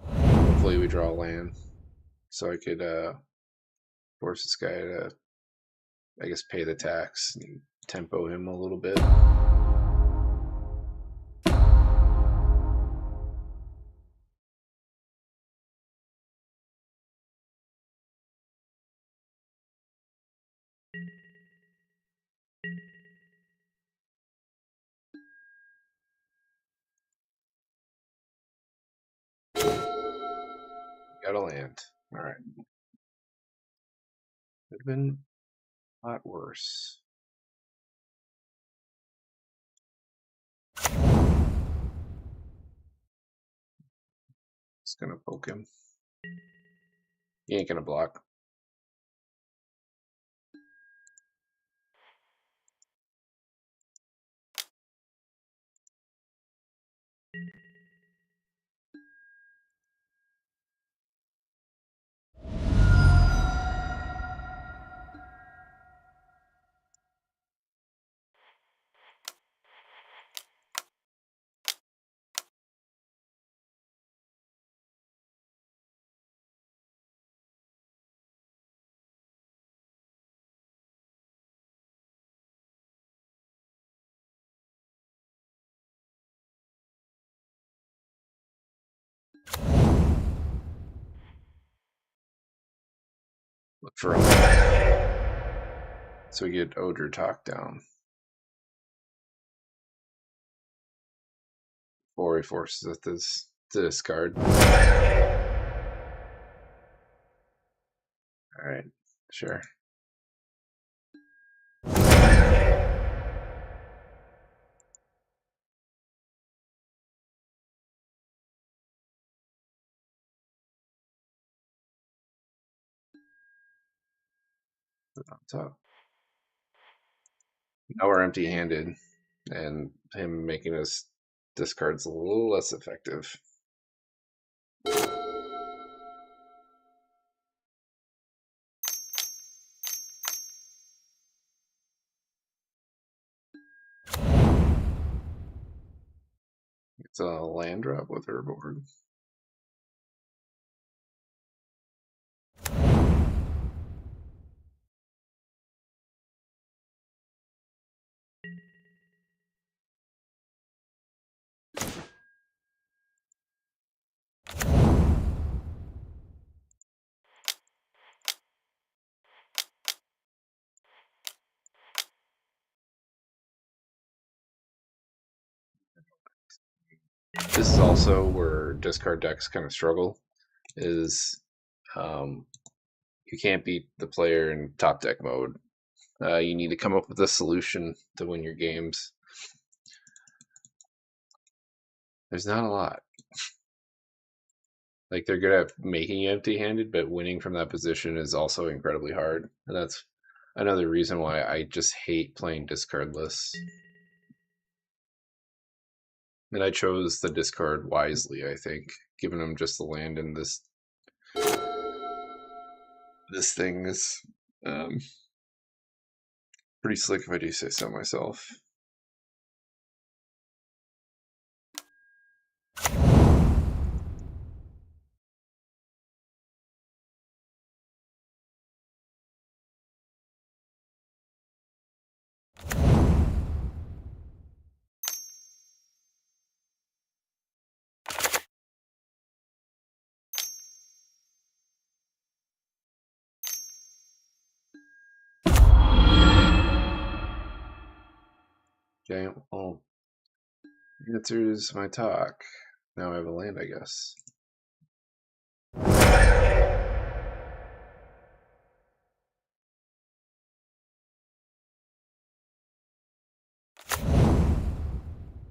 Hopefully we draw land, so I could force this guy to, I guess, pay the tax and tempo him a little bit. Got a land. All right. Could have been a lot worse. Just gonna poke him. He ain't gonna block. Look for him. So we get Odor talk down. Or he forces it to discard. Alright, sure. On top. Now we're empty-handed, and him making us discards a little less effective. It's a land drop with her board. This is also where discard decks kind of struggle. Is you can't beat the player in top deck mode. You need to come up with a solution to win your games. There's not a lot. Like, they're good at making you empty-handed, but winning from that position is also incredibly hard. And that's another reason why I just hate playing discardless. And I chose the discard wisely, I think, giving him just the land in this thing is pretty slick if I do say so myself. Okay, well, answers my talk. Now I have a land, I guess.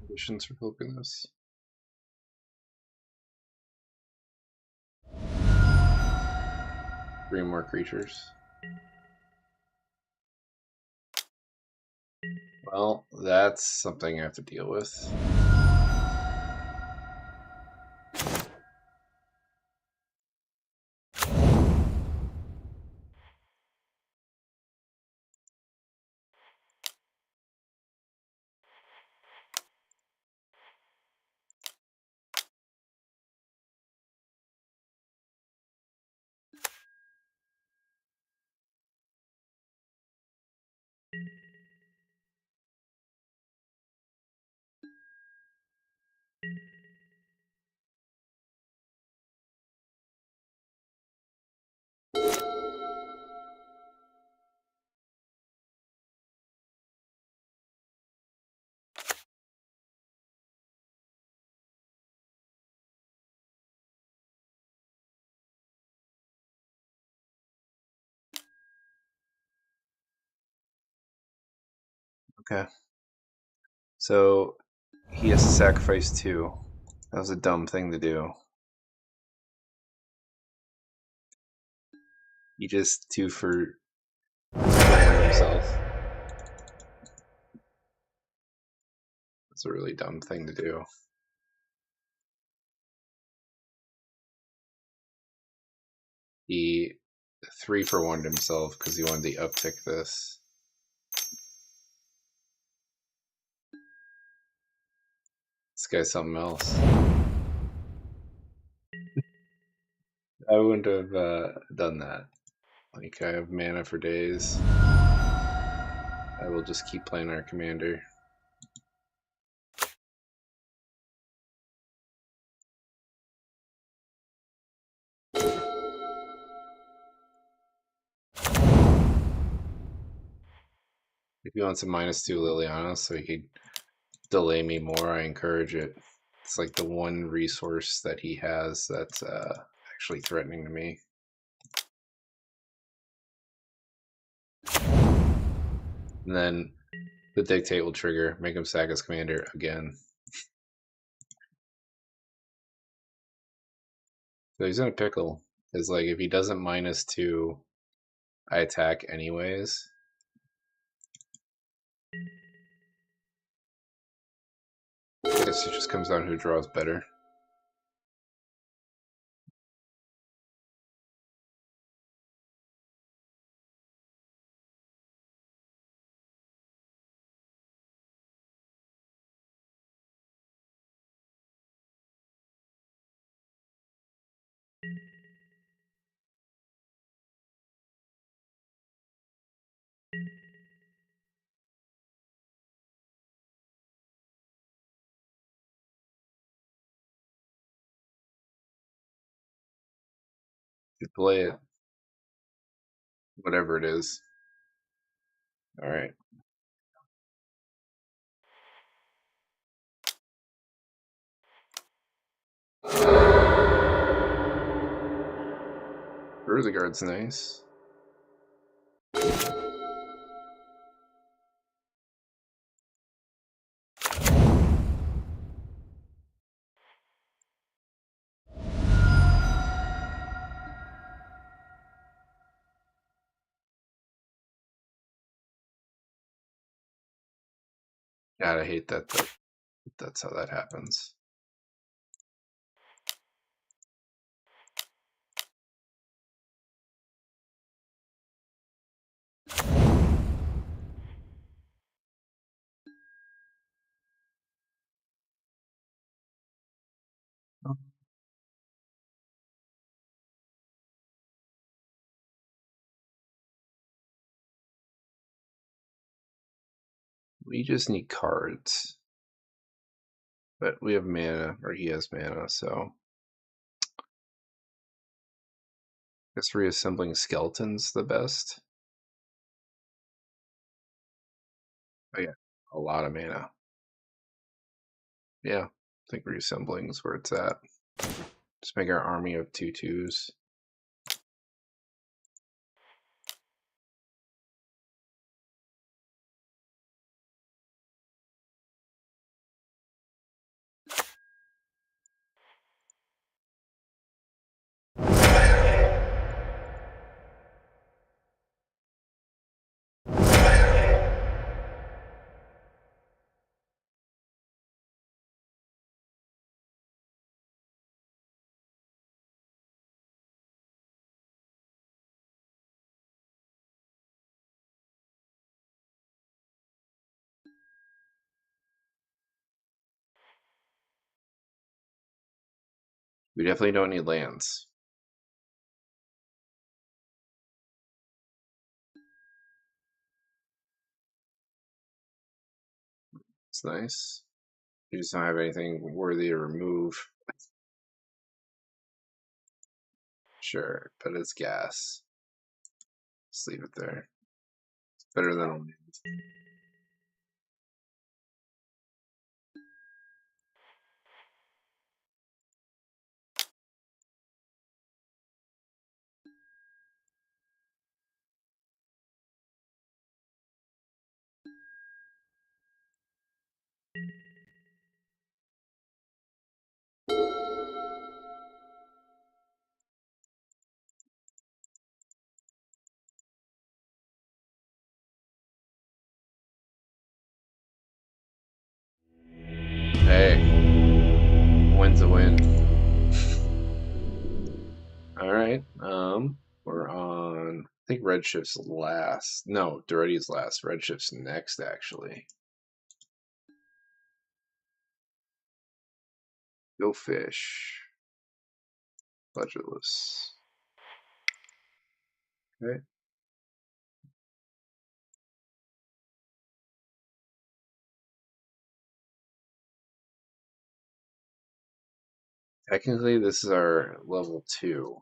Conditions for flipping this. Three more creatures. Well, that's something I have to deal with. Okay. So he has to sacrifice 2. That was a dumb thing to do. He just 2 for himself. That's a really dumb thing to do. He 3 for 1'd himself because he wanted to uptick this. This guy's something else. I wouldn't have done that. Like, I have mana for days. I will just keep playing our commander. If he wants a -2 Liliana so he could delay me more, I encourage it. It's like the one resource that he has that's actually threatening to me. And then the dictate will trigger, make him sack his commander again. So he's in a pickle. Is like if he doesn't -2, I attack anyways. I guess it just comes down who draws better. You play it, whatever it is. All right. Guard's nice. God, I hate that. That's how that happens. We just need cards. But we have mana, or he has mana, so I guess reassembling skeletons the best. Oh yeah, a lot of mana. Yeah, I think reassembling is where it's at. Just make our army of 2/2s. We definitely don't need lands. It's nice. We just don't have anything worthy to remove. Sure, but it's gas. Just leave it there. It's better than a land. Hey, win's a win. All right. We're on. I think Redshift's last. No, Daretti's last. Redshift's next, actually. Go fish. Budgetless. Okay. Technically, this is our level 2.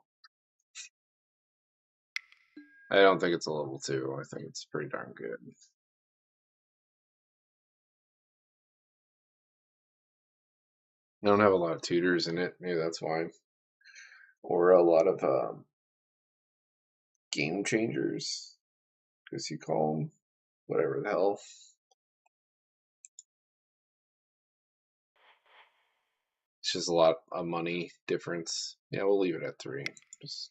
I don't think it's a level 2. I think it's pretty darn good. I don't have a lot of tutors in it. Maybe that's why. Or a lot of game changers, because you call them whatever the hell. It's just a lot of money difference. Yeah, we'll leave it at 3. Just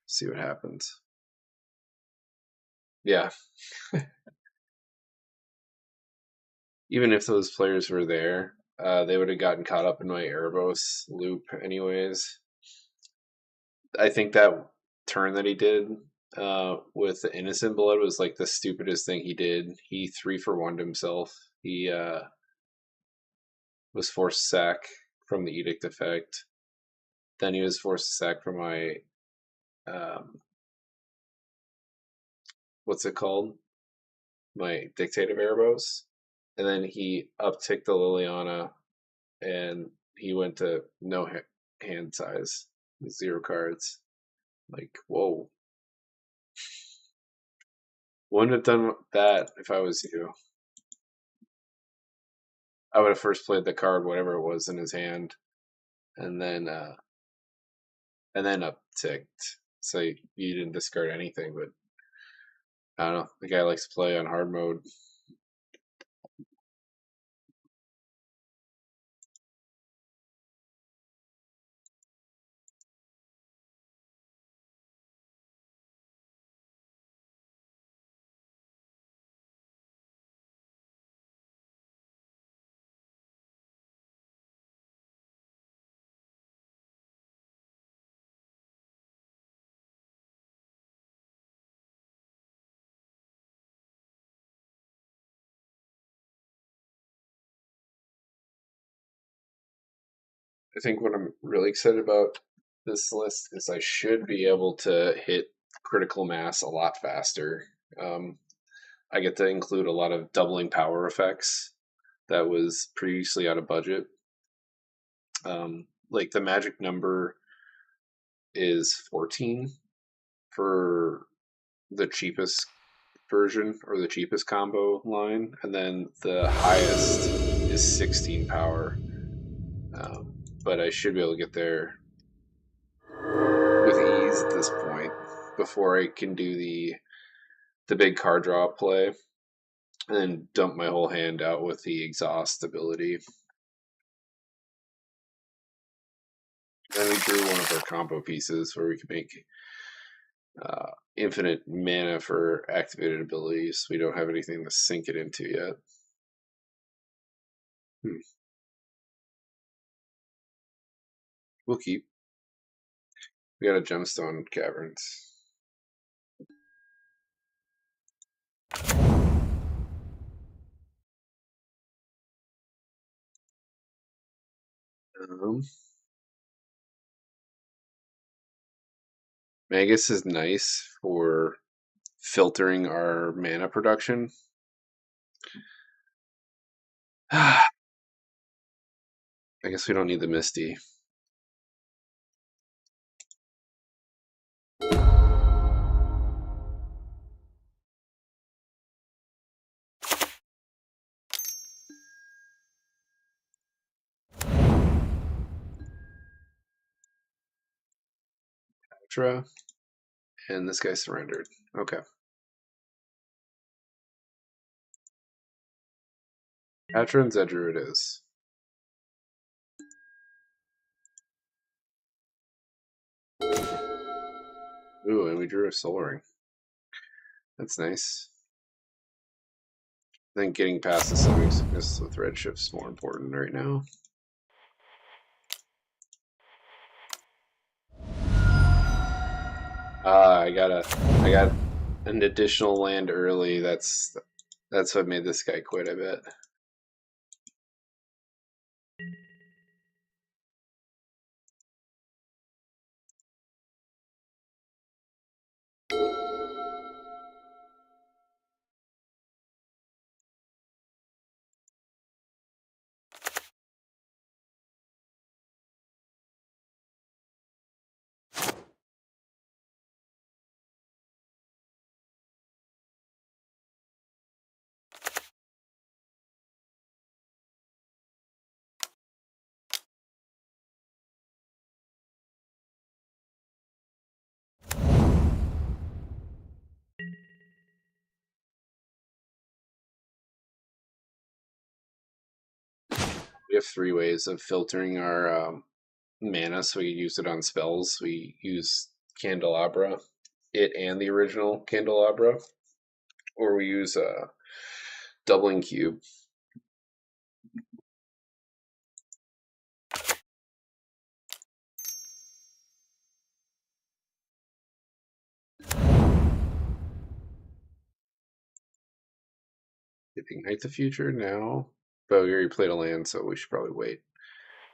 see what happens. Yeah. Even if those players were there, they would have gotten caught up in my Erebos loop anyways. I think that turn that he did with the Innocent Blood was like the stupidest thing he did. He 3-for-1'd himself. He was forced to sack from the Edict effect. Then he was forced to sack from my what's it called? My Dictative Erebos. And then he upticked the Liliana and he went to no hand size with 0 cards. Like, whoa. Wouldn't have done that if I was you. I would have first played the card, whatever it was in his hand, and then upticked. So you didn't discard anything, but I don't know. The guy likes to play on hard mode. I think what I'm really excited about this list is I should be able to hit critical mass a lot faster. I get to include a lot of doubling power effects that was previously out of budget. Like the magic number is 14 for the cheapest version or the cheapest combo line, and then the highest is 16 power. But I should be able to get there with ease at this point before I can do the big card draw play and then dump my whole hand out with the exhaust ability. Then we drew one of our combo pieces where we can make infinite mana for activated abilities. We don't have anything to sink it into yet. We'll keep. We got a gemstone caverns. Magus is nice for filtering our mana production. I guess we don't need the Misty. Patra, and this guy surrendered. Okay. Patra and Zedru it is. Ooh, and we drew a Soul Ring. That's nice. I think getting past the Summoning Sickness with Redshift is more important right now. I got an additional land early. That's what made this guy quit, I bet. We have 3 ways of filtering our mana, so we use it on spells. We use Candelabra, it and the original Candelabra, or we use a doubling cube. Ignite the future now, but we already played a land, so we should probably wait.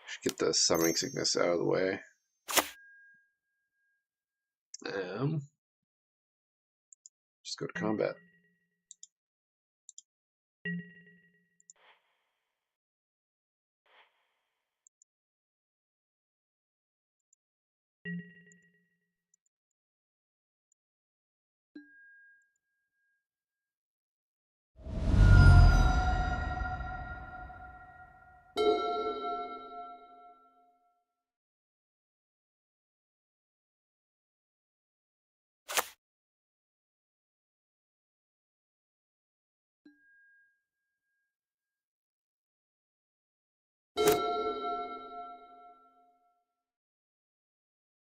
Should get the summoning sickness out of the way. Just go to combat.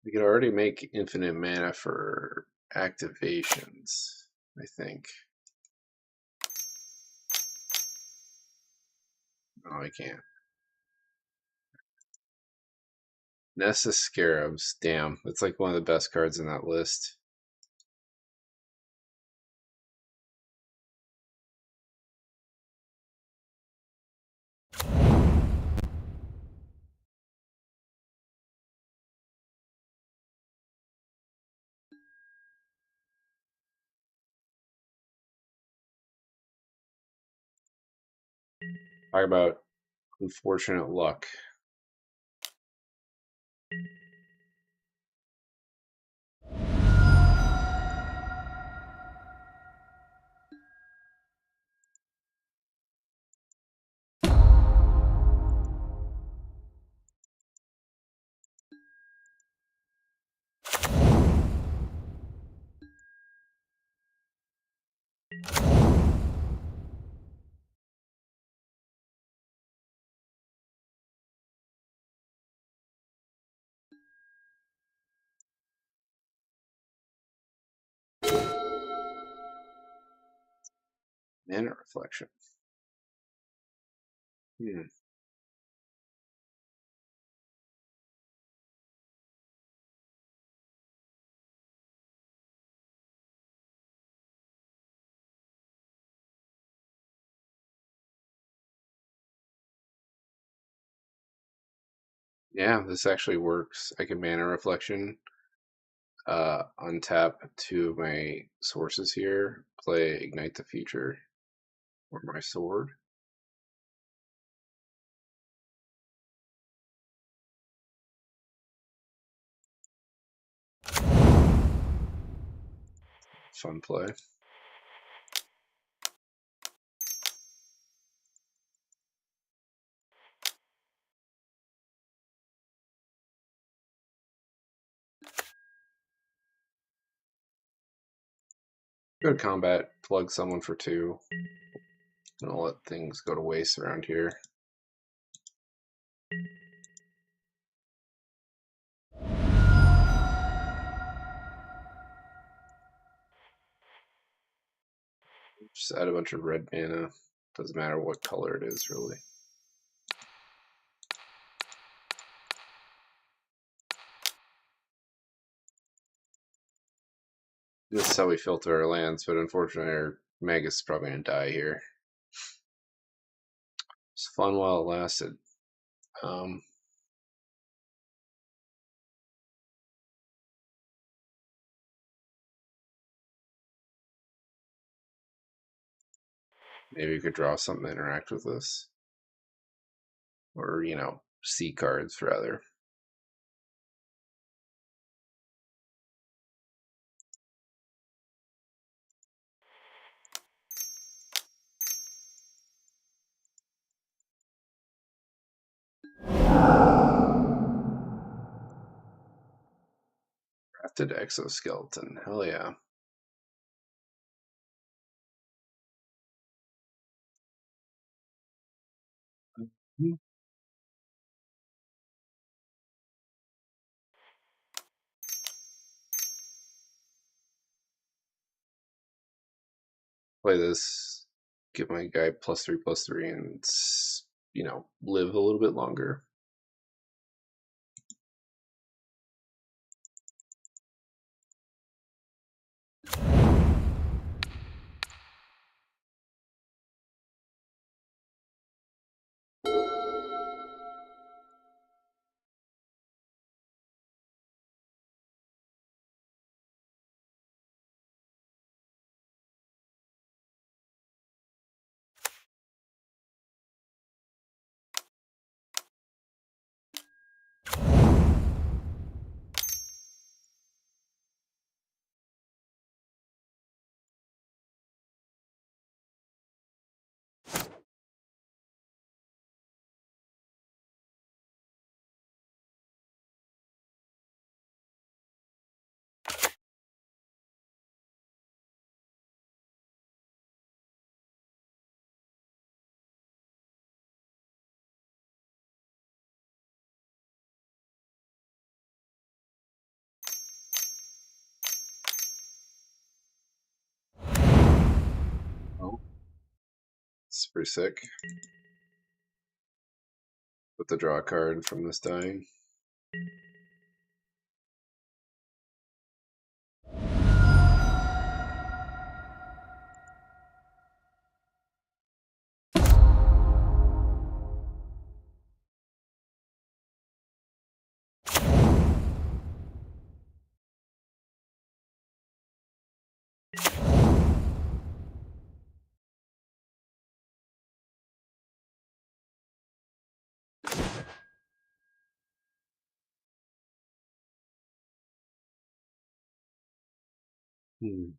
We could already make infinite mana for activations, I think. No, I can't. Nest of Scarabs. Damn, that's like one of the best cards in that list. Talk about unfortunate luck. Mana reflection. Yeah, this actually works. I can mana reflection, untap 2 of my sources here, play Ignite the Future or my sword. Fun play. Go to combat, plug someone for 2. Gonna let things go to waste around here. Just add a bunch of red mana. Doesn't matter what color it is, really. This is how we filter our lands, but unfortunately our Magus is probably gonna die here. It's fun while it lasted. Maybe we could draw something to interact with this. Or, C cards, rather. Crafted exoskeleton. Hell yeah. Play this, give my guy +3/+3, and live a little bit longer. Oh, it's pretty sick. Put the draw card from this dying. Hmm.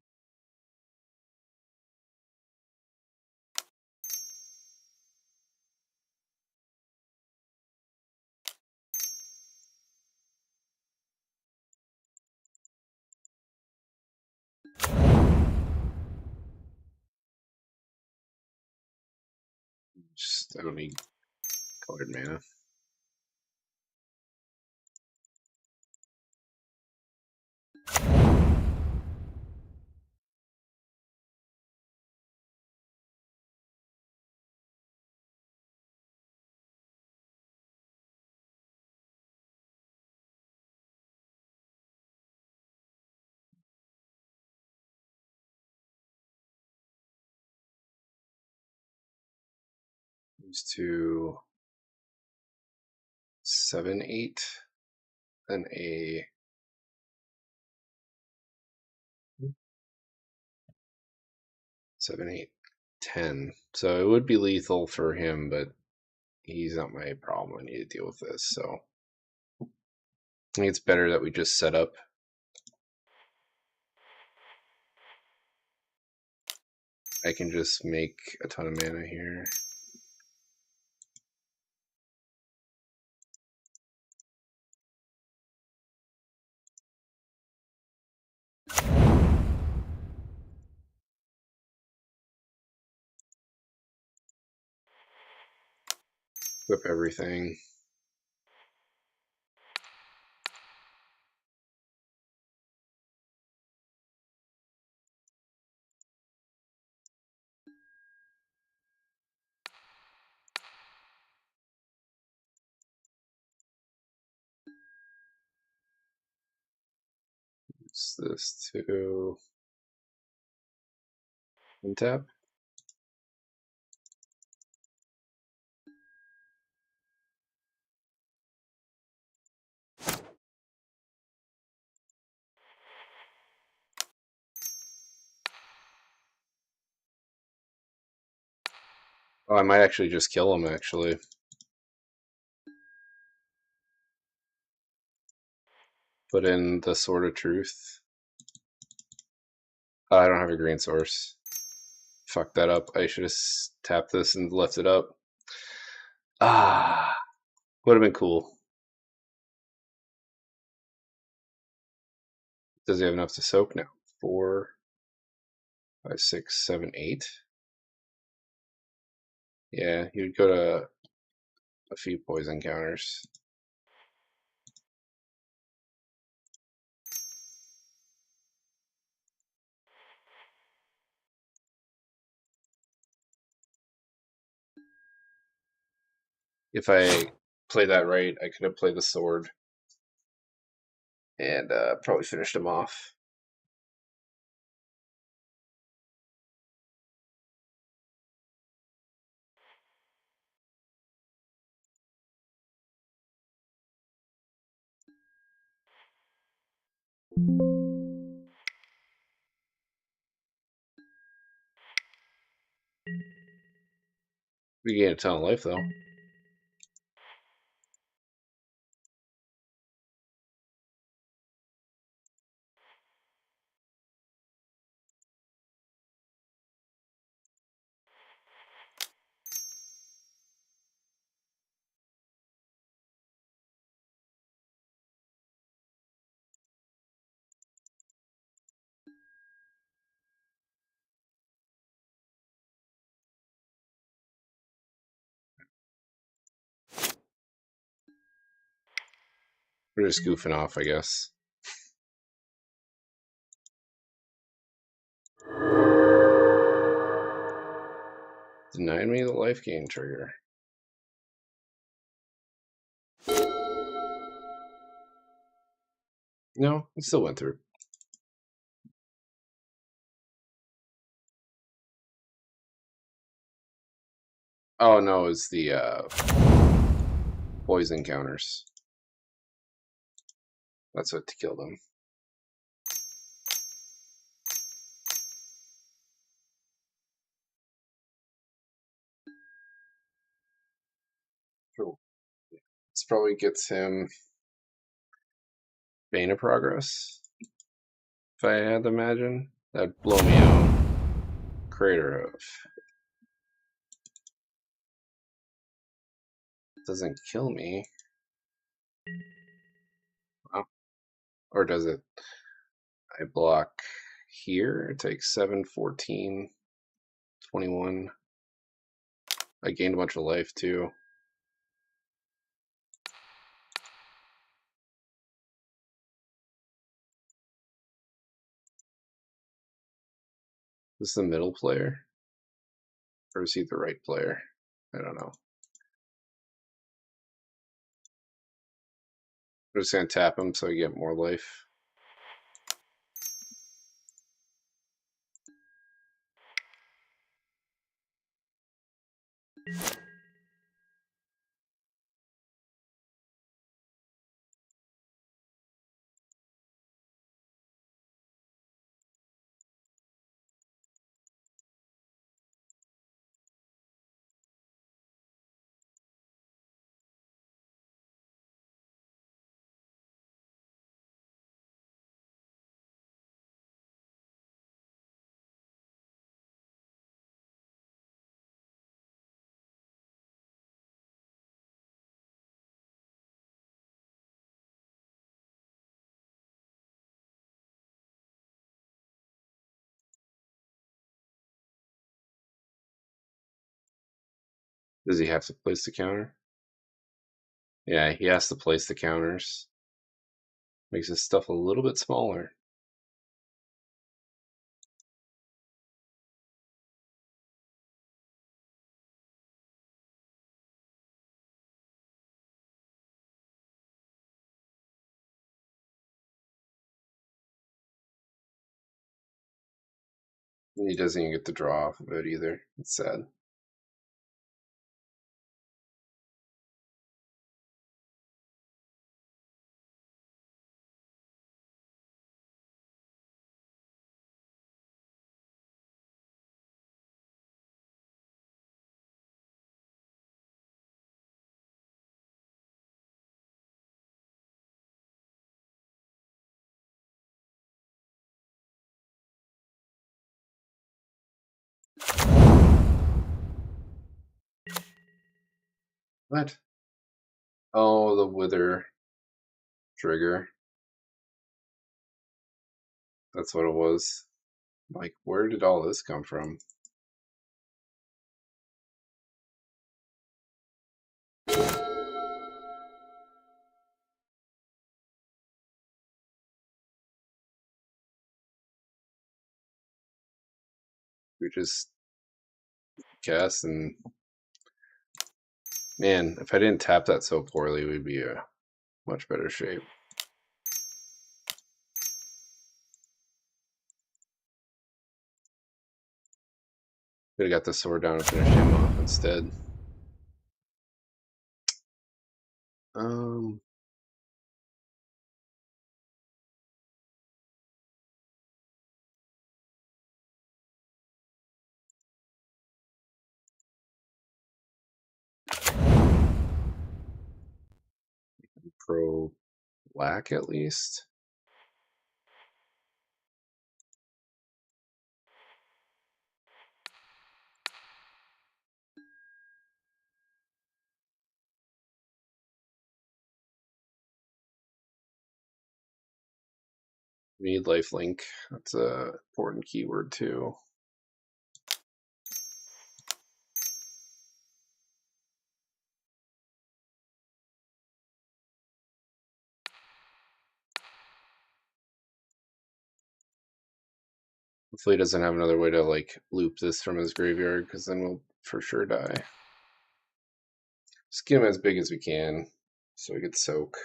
I don't need colored mana. These two 7/8 and a 7/8 10. So it would be lethal for him, but he's not my problem. I need to deal with this. So I think it's better that we just set up. I can just make a ton of mana here. Whip everything. Use this to untap. Oh, I might actually just kill him, actually. Put in the Sword of Truth. Oh, I don't have a green source. Fucked that up. I should have tapped this and left it up. Ah, would have been cool. Does he have enough to soak now? 4, 5, 6, 7, 8. Yeah, he would go to a few poison counters. If I play that right, I could have played the sword and probably finished him off. We gain a ton of life though. We're just goofing off, I guess. Denied me the life gain trigger. No, it still went through. Oh no, it's the poison counters. That's what killed him. Cool. This probably gets him Bane of Progress. If I had to imagine, that'd blow me out. Crater of. Doesn't kill me. Oh. Or does it? I block here. It takes 7, 14, 21. I gained a bunch of life too. Is this the middle player? Or is he the right player? I don't know. I'm just gonna tap him so I get more life. Does he have to place the counter? Yeah, he has to place the counters. Makes his stuff a little bit smaller. And he doesn't even get to draw off of it either. It's sad. What? Oh, the wither trigger. That's what it was. Like, where did all this come from? We just cast and Man, if I didn't tap that so poorly, we'd be in much better shape. Could have got the sword down and finished him off instead. Pro black at least. We need lifelink. That's a important keyword too. Hopefully he doesn't have another way to like loop this from his graveyard, because then we'll for sure die. Just get him as big as we can so we could soak.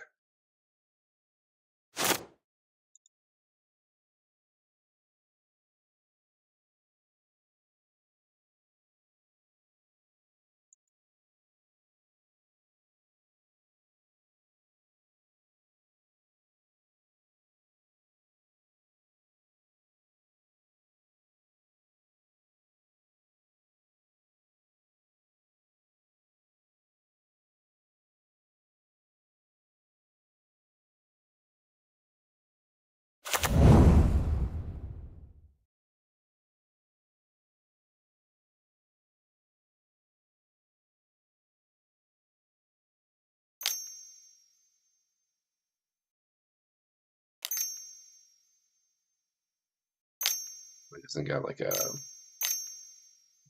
He doesn't got like a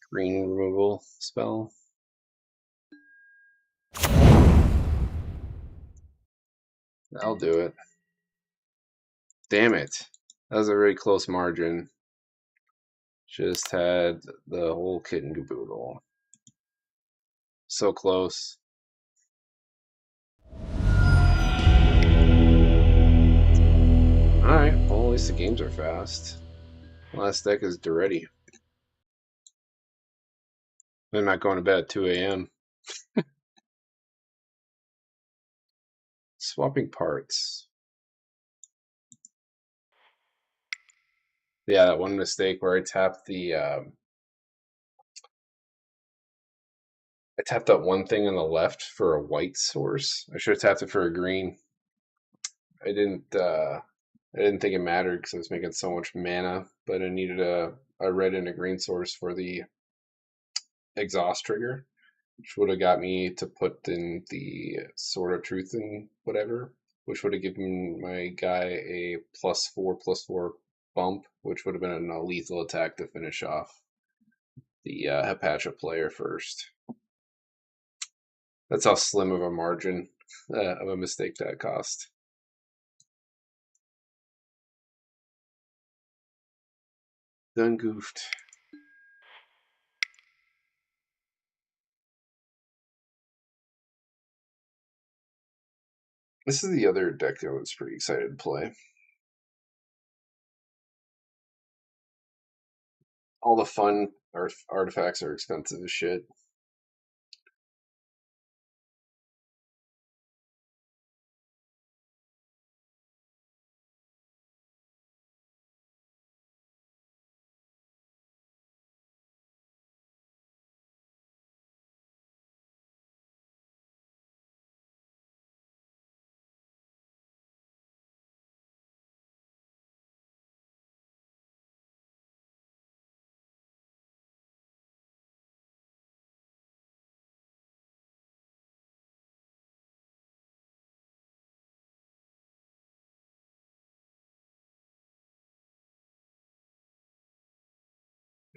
green removal spell. I'll do it. Damn it. That was a really close margin. Just had the whole kit and caboodle. So close. Alright, well, at least the games are fast. Last deck is Daretti. I'm not going to bed at 2 a.m. Swapping parts. Yeah, that one mistake where I tapped the I tapped that one thing on the left for a white source. I should have tapped it for a green. I didn't think it mattered because I was making so much mana, but I needed a red and a green source for the exhaust trigger, which would have got me to put in the Sword of Truth and whatever, which would have given my guy a +4/+4 bump, which would have been a lethal attack to finish off the Hepacha player first. That's how slim of a margin of a mistake that cost. Done goofed. This is the other deck that I was pretty excited to play. All the fun artifacts are expensive as shit.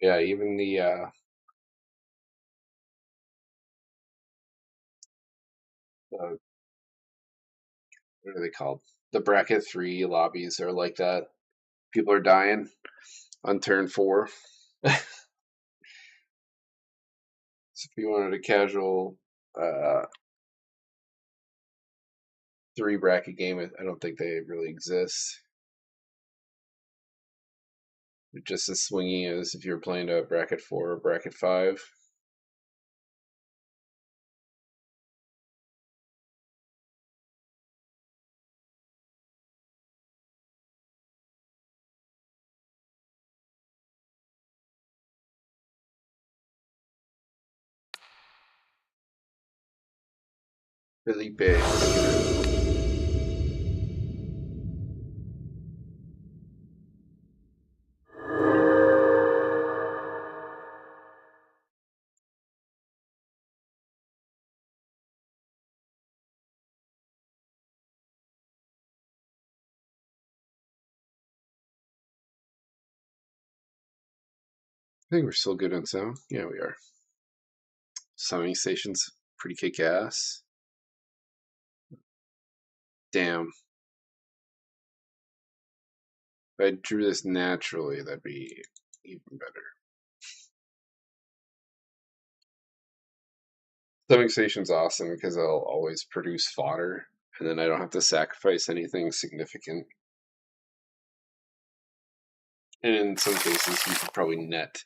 Yeah, even the what are they called? The bracket 3 lobbies are like that. People are dying on turn 4. So if you wanted a casual three bracket game. I don't think they really exist. Just as swingy as if you're playing a bracket 4 or bracket 5. Really big. I think we're still good on sound. Yeah, we are. Summoning station's pretty kick ass. Damn. If I drew this naturally, that'd be even better. Summoning station's awesome because I'll always produce fodder, and then I don't have to sacrifice anything significant. And in some cases, you could probably net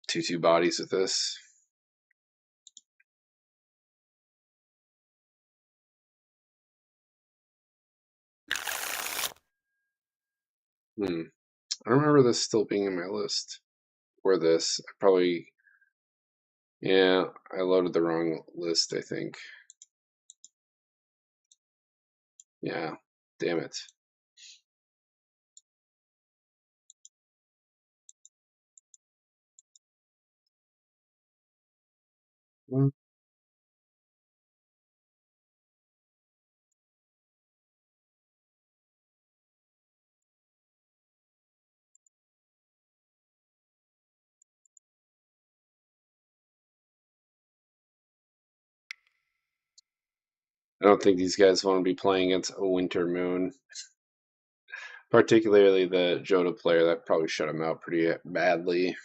2/2 bodies with this. I don't remember this still being in my list. Or this. I probably. Yeah, I loaded the wrong list, I think. Yeah, damn it. Well, I don't think these guys want to be playing against a Winter Moon. Particularly the Joda player, that probably shut him out pretty badly.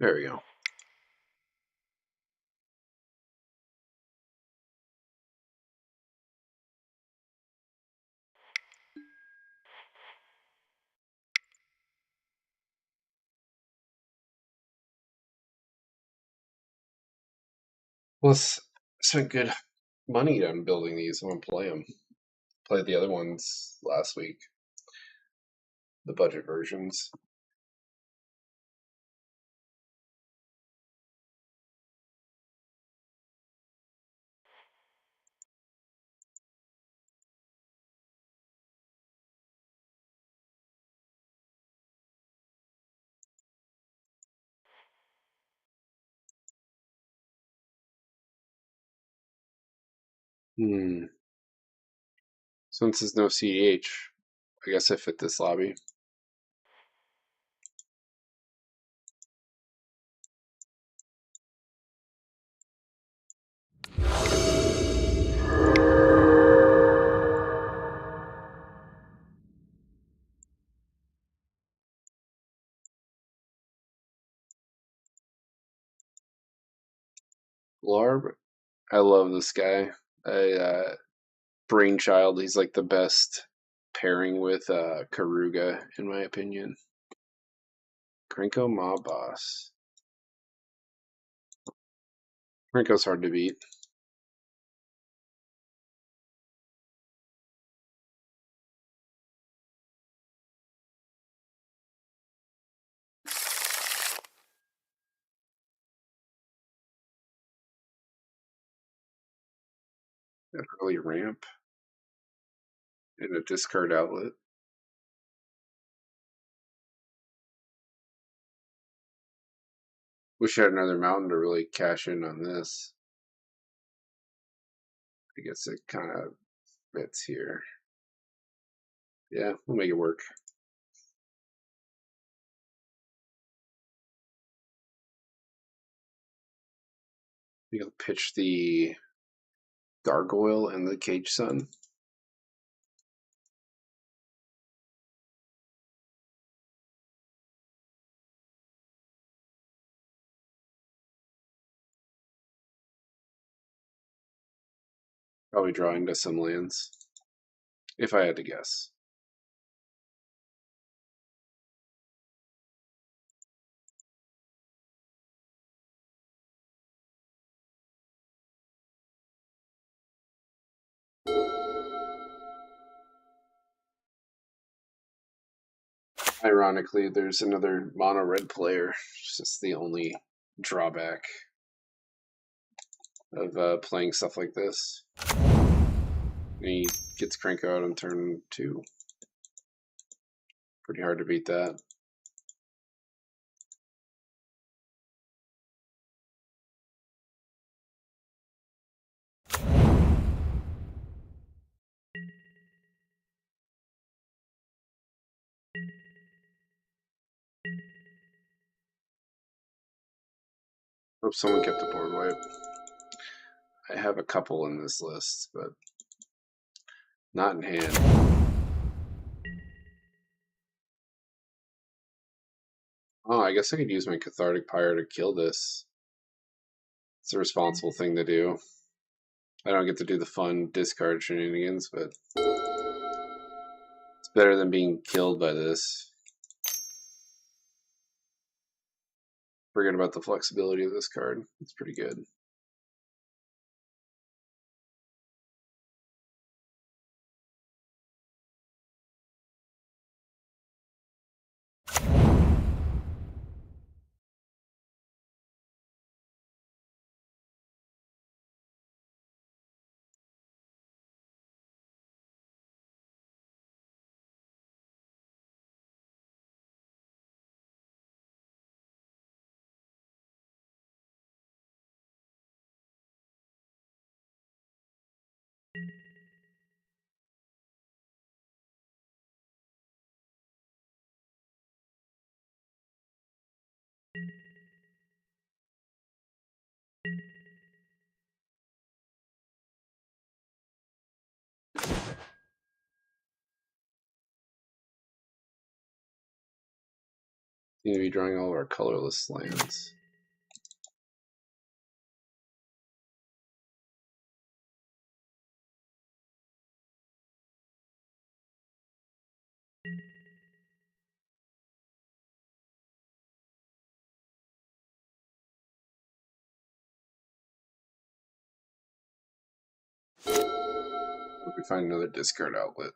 There we go. Plus, spent good money on building these. I want to play them. Played the other ones last week, the budget versions. Since there's no CDH, I guess I fit this lobby. Larb, I love this guy. Brainchild, he's like the best pairing with Karuga, in my opinion. Krenko Mob Boss. Krenko's hard to beat. An early ramp and a discard outlet. Wish I had another mountain to really cash in on this. I guess it kind of fits here. Yeah, we'll make it work. You'll pitch the Gargoyle and the Cage Sun. Probably drawing to some lands, if I had to guess. Ironically, there's another mono red player. It's just the only drawback of playing stuff like this. And he gets Crank out on turn 2. Pretty hard to beat that. Hope someone kept the board wipe. I have a couple in this list, but not in hand. Oh, I guess I could use my Cathartic Pyre to kill this. It's a responsible thing to do. I don't get to do the fun discard shenanigans, but it's better than being killed by this. Forget about the flexibility of this card. It's pretty good. Seem to be drawing all of our colorless lands. Hope we find another discard outlet.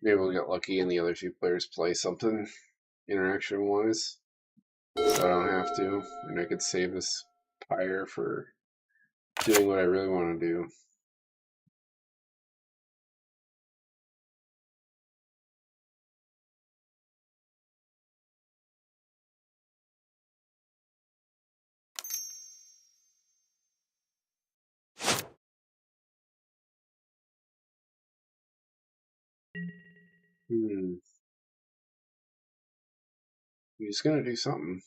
Maybe we'll get lucky and the other two players play something interaction wise. So I don't have to. And I could save this Pyre for doing what I really want to do. He's gonna do something.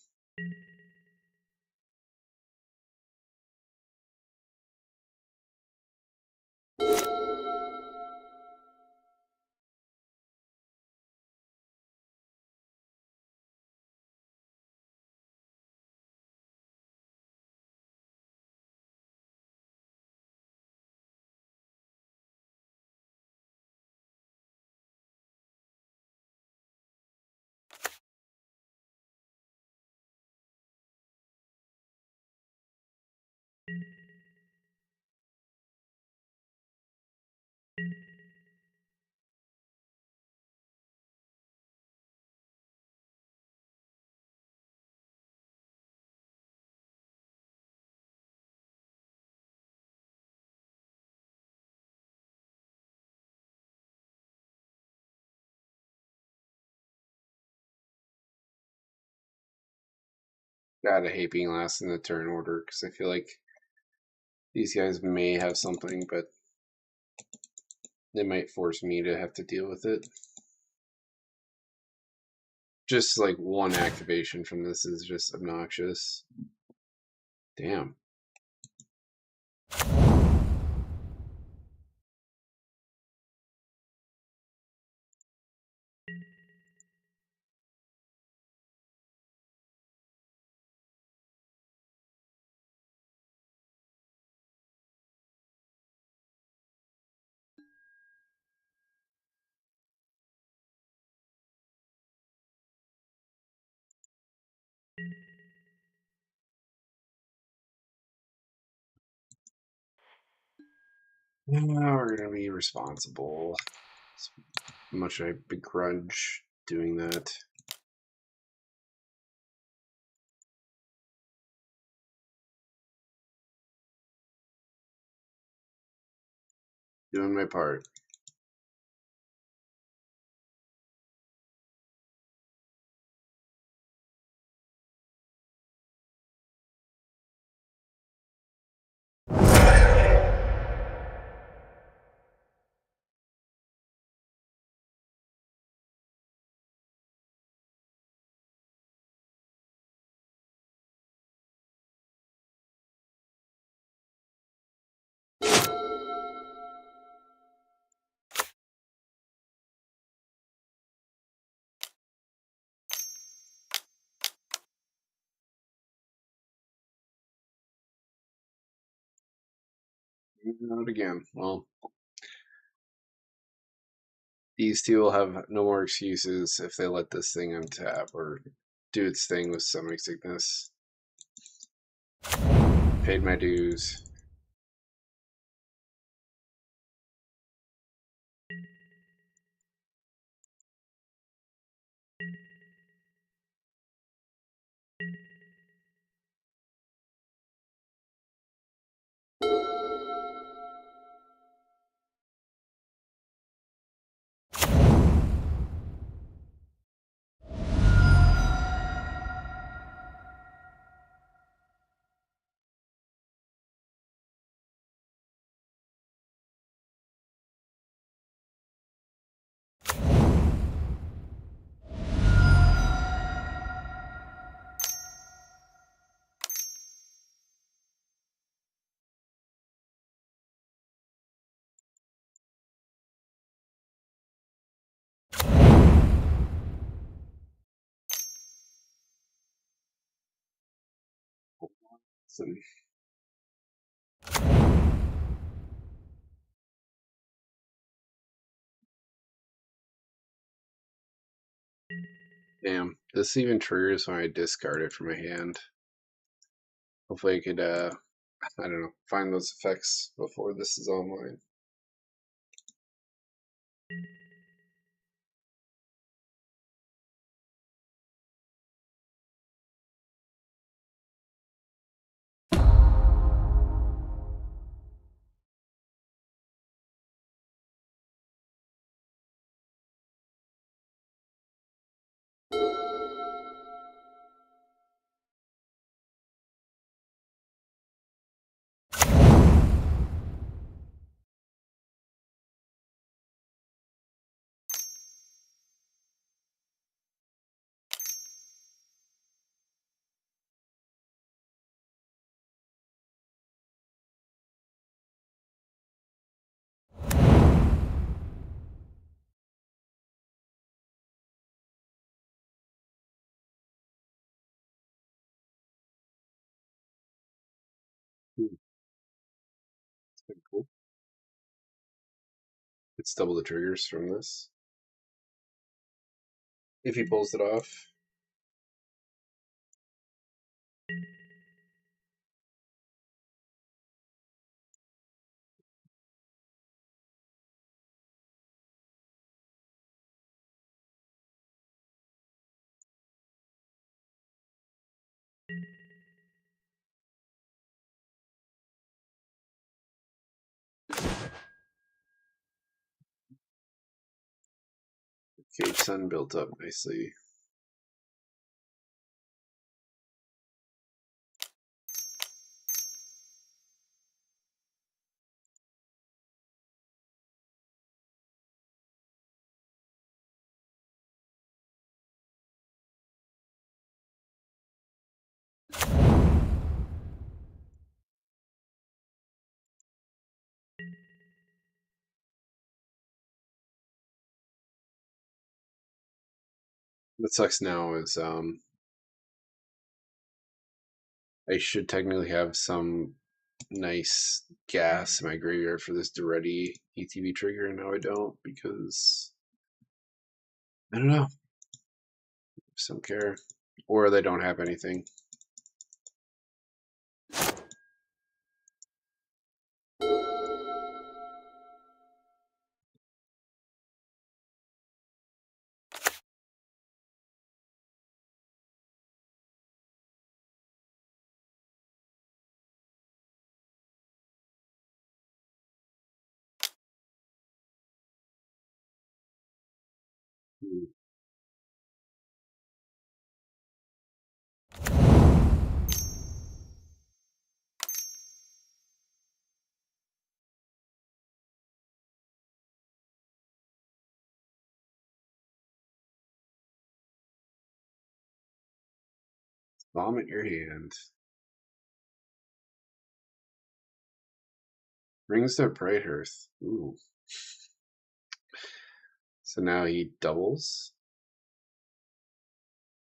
God, I hate being last in the turn order because I feel like these guys may have something, but they might force me to have to deal with it. Just like one activation from this is just obnoxious. Damn. Now we're gonna be responsible. How much I begrudge doing that. Doing my part. Not again. Well, these two will have no more excuses if they let this thing untap or do its thing with stomach sickness. Paid my dues. So, damn, this even triggers when I discard it from my hand. Hopefully I could, I don't know, find those effects before this is online. It's pretty cool. It's double the triggers from this. If he pulls it off. Okay, sun built up nicely. What sucks now is I should technically have some nice gas in my graveyard for this Daretti ETB trigger, and now I don't because I don't know. Just don't care, or they don't have anything. Hmm. Vomit your hand. Rings to Bright Hearth. Ooh. So now he doubles.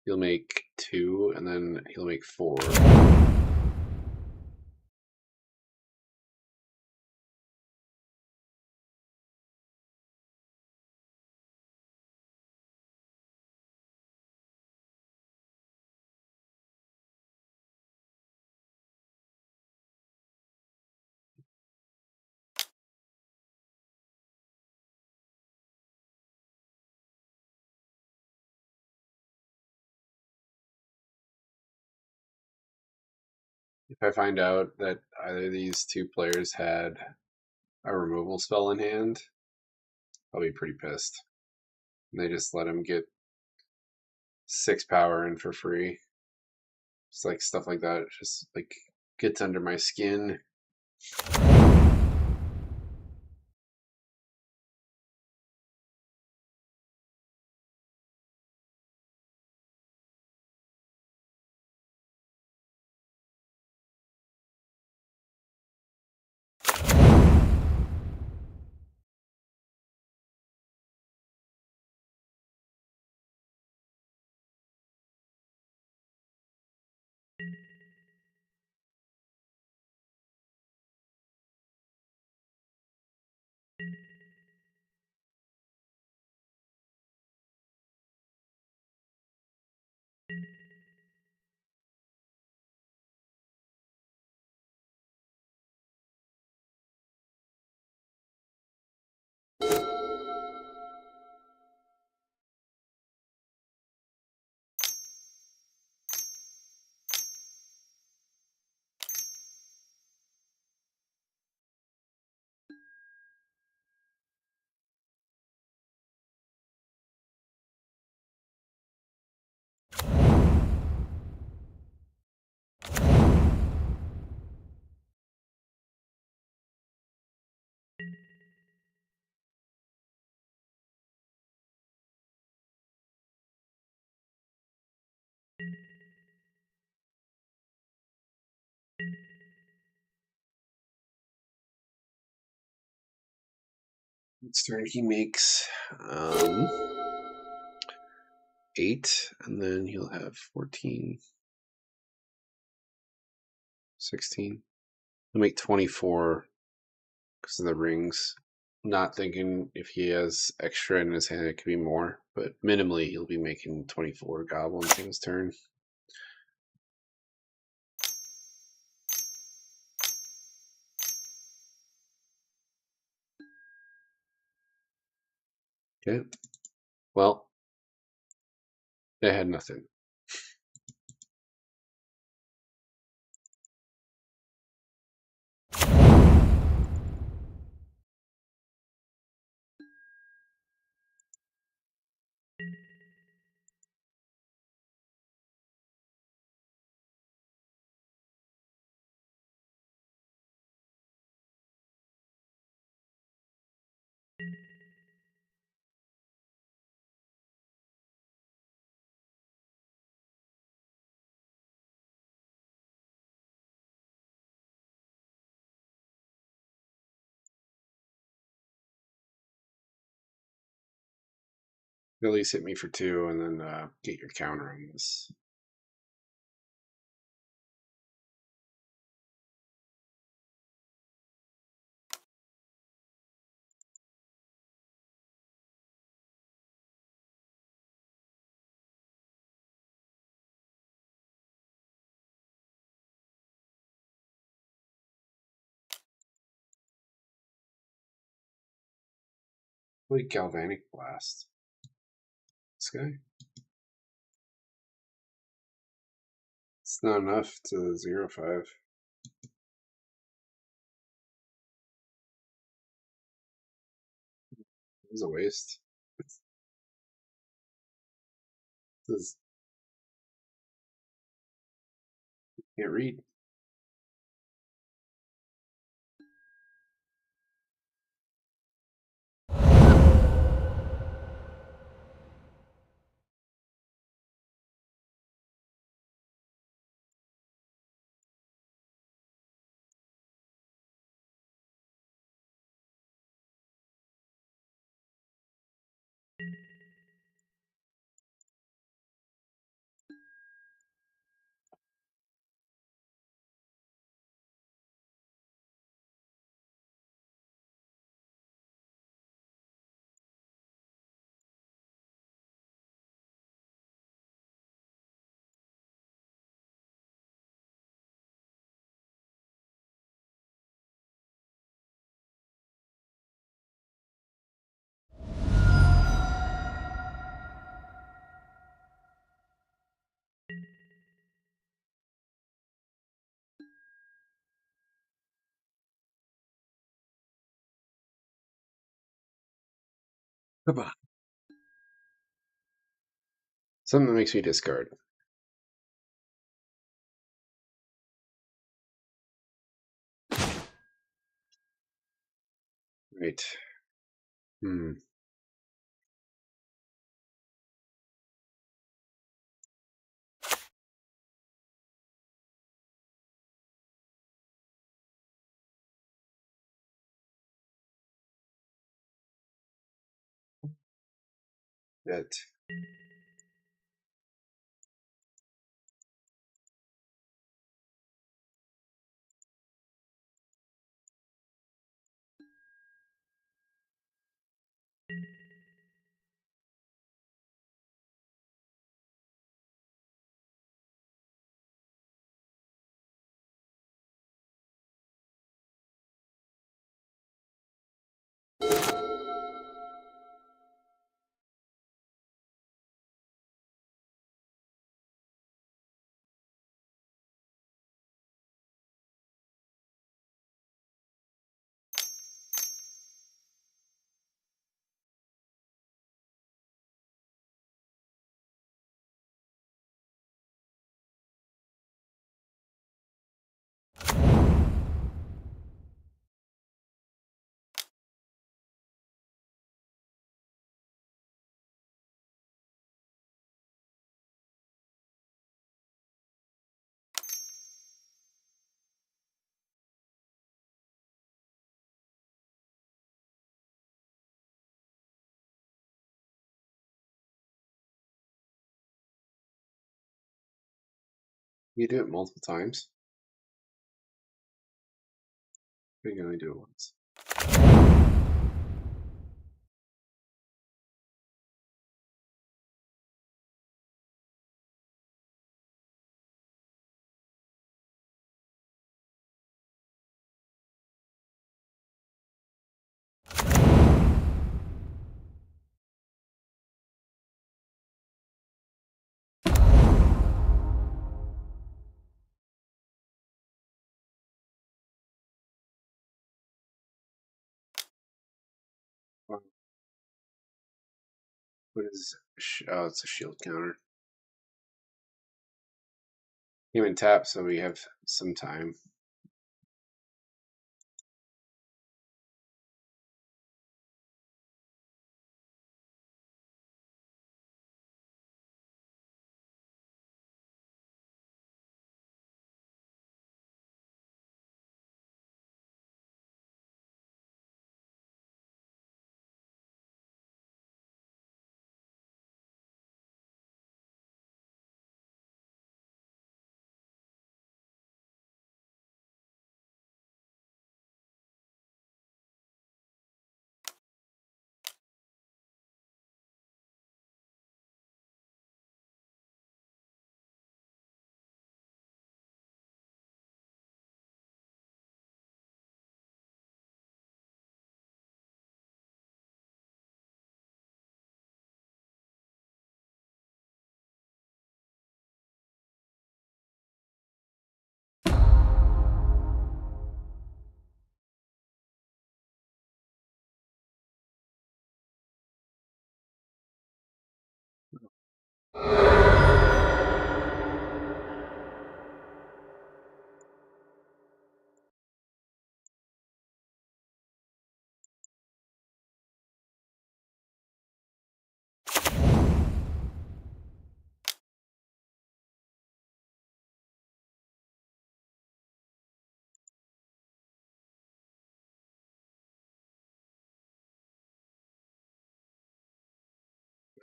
He'll make 2, and then he'll make 4. If I find out that either of these two players had a removal spell in hand, I'll be pretty pissed. And they just let him get 6 power in for free. Just like stuff like that. Just like gets under my skin. Next turn he makes 8, and then he'll have 14, 16. He'll make 24 because of the rings. Not thinking if he has extra in his hand, it could be more, but minimally he'll be making 24 goblins in his turn. Okay. Well, they had nothing. At least hit me for 2 and then get your counter on this. Like Galvanic Blast. This guy? It's not enough to 0-5. It was a waste. This can't read. Come on. Something that makes me discard. Right. Hmm. That. You do it multiple times. You can only do it once. Wow. What is? Oh, it's a shield counter. Human tap, so we have some time.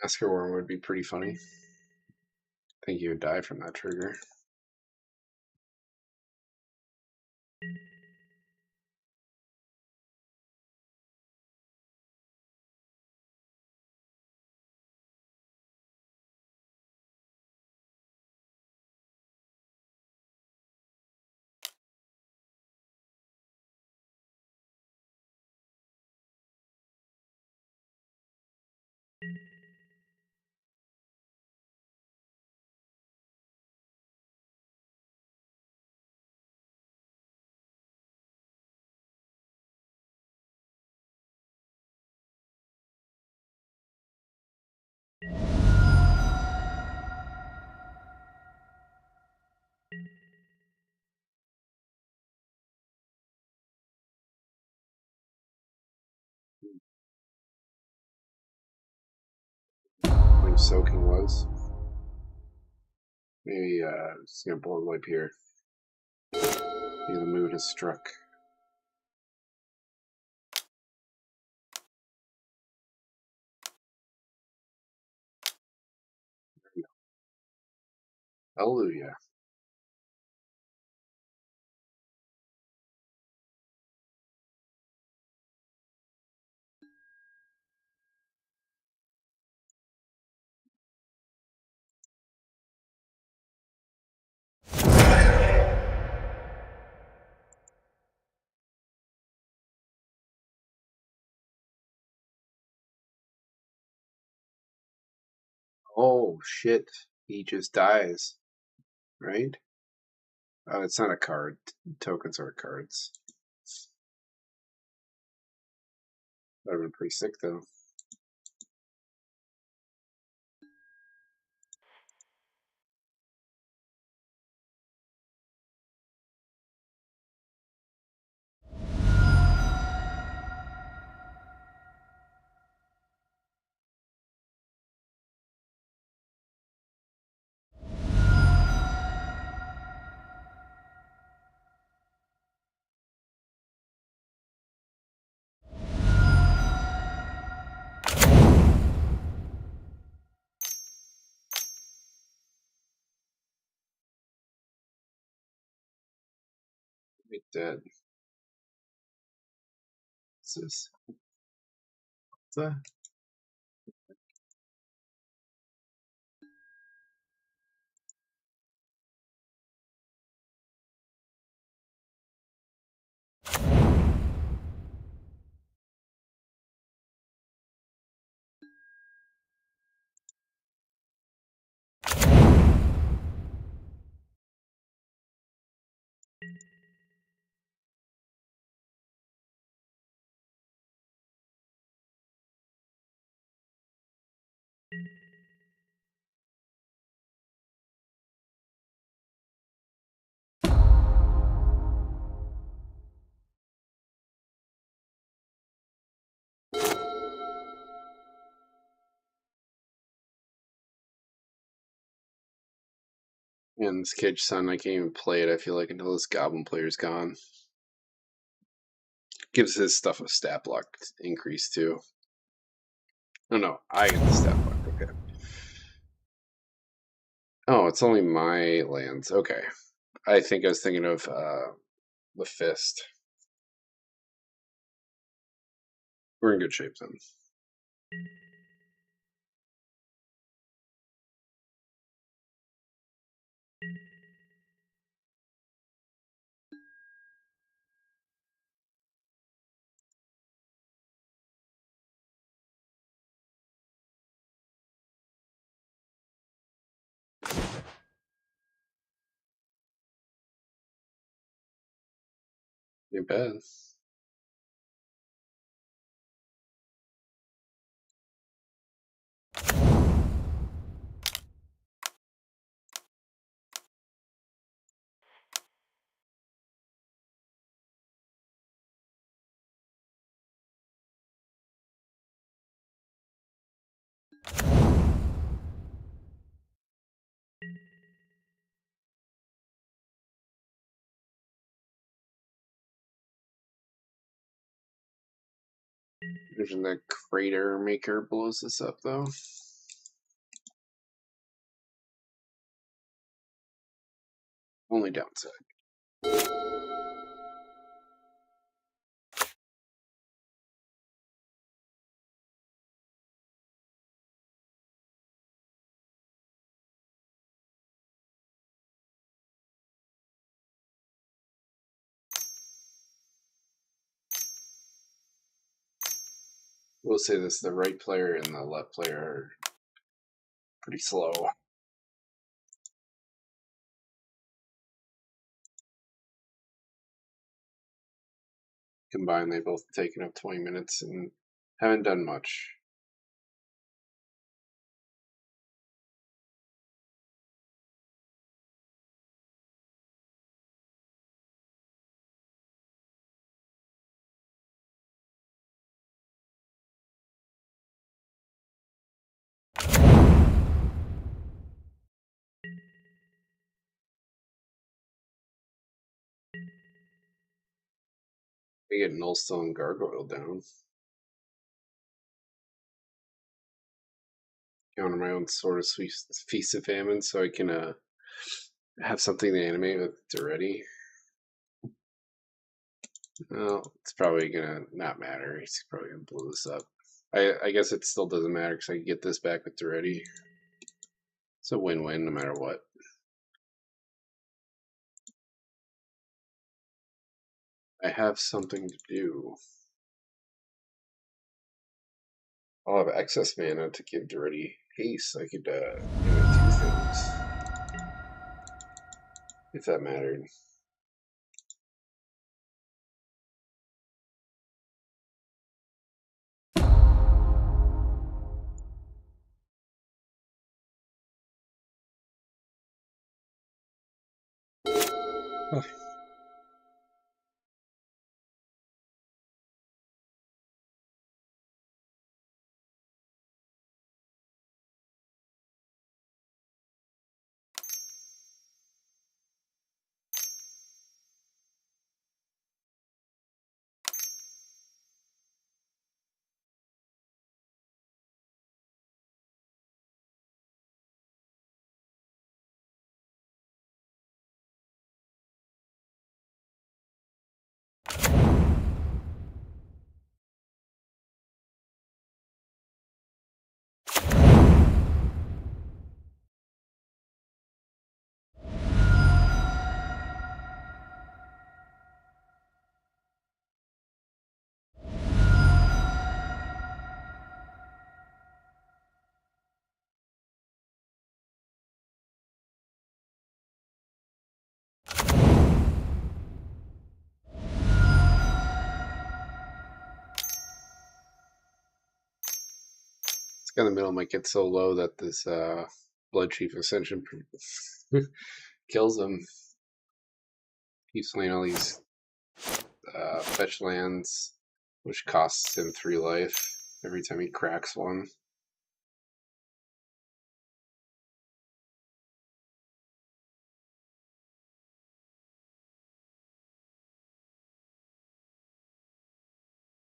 Masker Worm would be pretty funny. I think you would die from that trigger. Like soaking was. Maybe just gonna blow wipe here. Maybe the mood has struck. Hallelujah. Oh shit. He just dies. Right? Oh, it's not a card. Tokens are cards. That would have been pretty sick though. He's dead. What's this? What's that? And this Kid's Son, I can't even play it, I feel like, until this Goblin player's gone. Gives his stuff a stat block increase too. Oh no, I get the stat block, okay. Oh, it's only my lands. Okay. I think I was thinking of the Fist. We're in good shape then. You bet. Imagine that Crater Maker blows this up though. Only downside. We'll say this, the right player and the left player are pretty slow. Combined, they've both taken up 20 minutes and haven't done much. I get Nullstone Gargoyle down. Counter my own sort of Feast of Famine so I can have something to animate with Daretti. Well, it's probably gonna not matter. He's probably gonna blow this up. I guess it still doesn't matter because I can get this back with Daretti. It's a win-win no matter what. I have something to do. I'll have excess mana to give Daretti haste. I could do 2 things. If that mattered. Oh. In the middle might get so low that this Bloodchief Ascension kills him. He's playing all these fetch lands, which costs him 3 life every time he cracks one.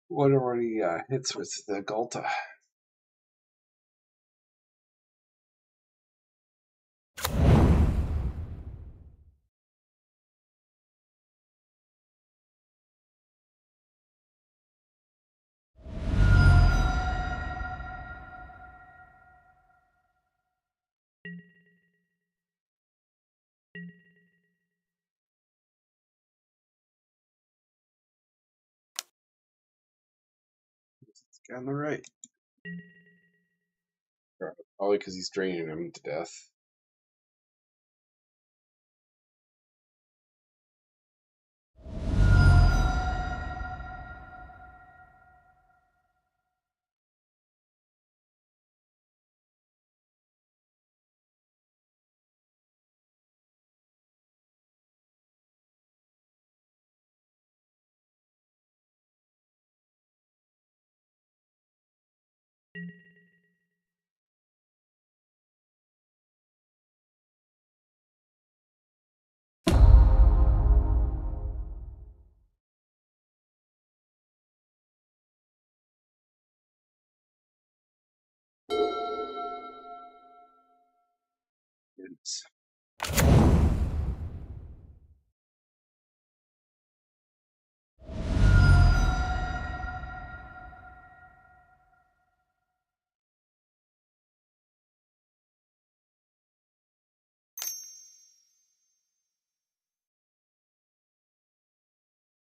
Wonder what he hits with the Ghalta. It's on the right. Probably because he's draining him to death. It's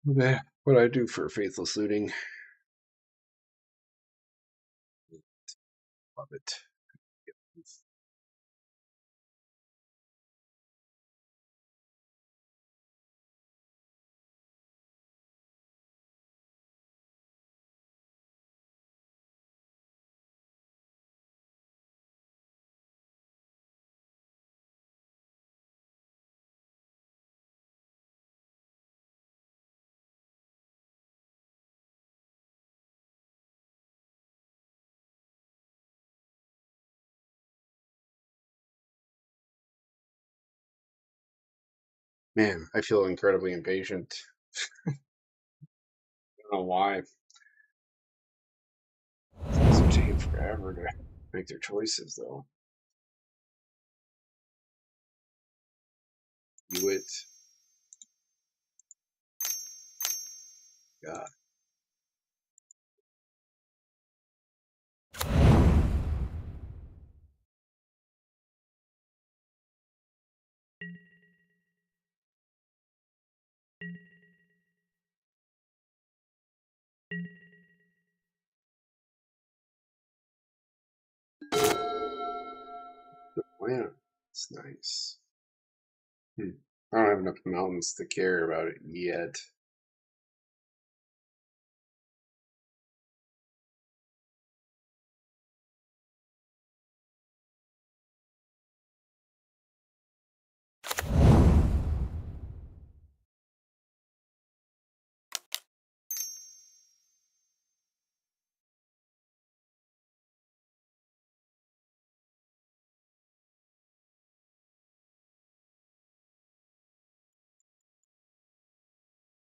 Yeah, what I do for faithless looting. Love it. Man, I feel incredibly impatient. I don't know why. It seems to take forever to make their choices, though. You it. God. Wow, it's nice. Hmm. I don't have enough mountains to care about it yet.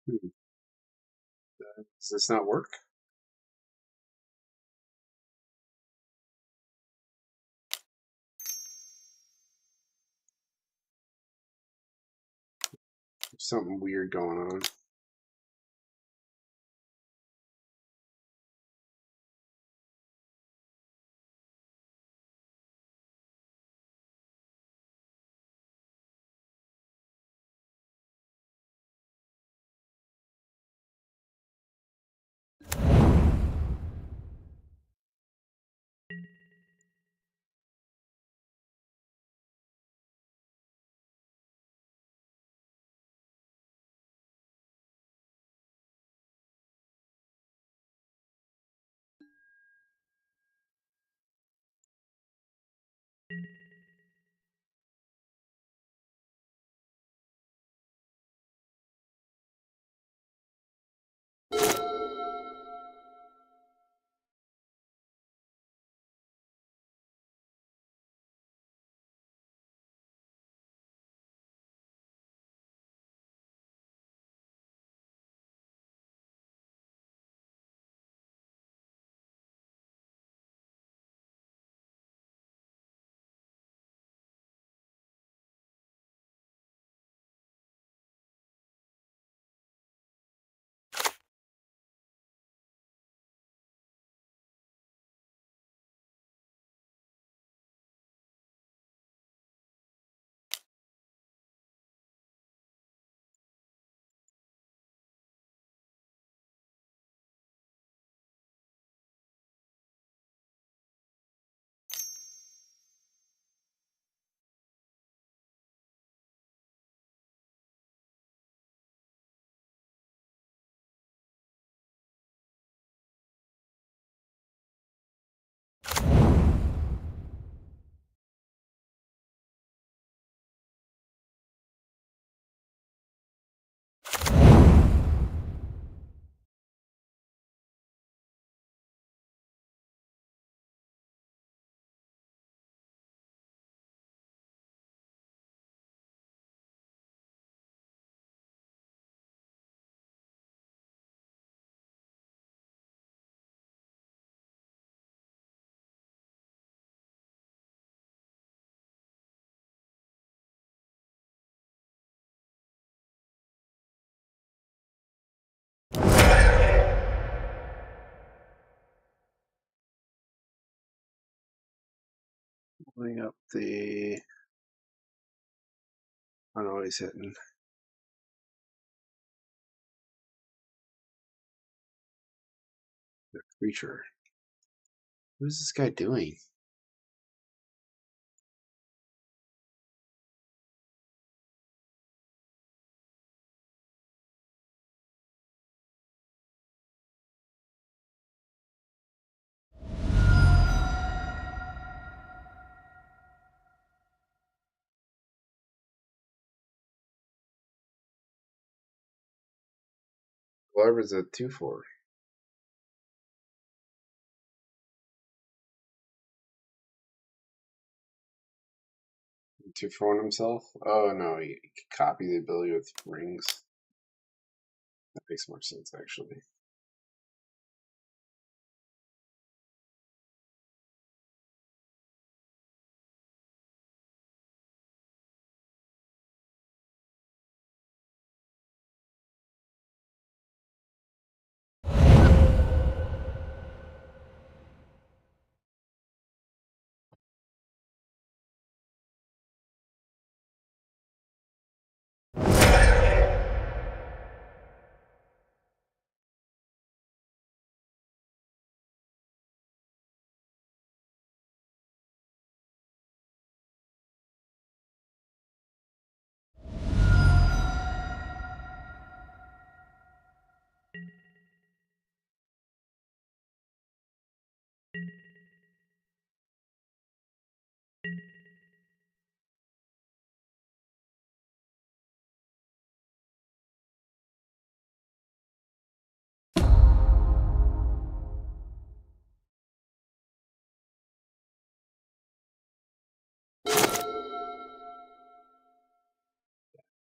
Hmm. Does this not work? There's something weird going on. Pulling up the. I don't know what he's hitting. creature. What is this guy doing? Larva's a 2/4. To phone himself? Oh no, he can copy the ability with rings. That makes more sense actually.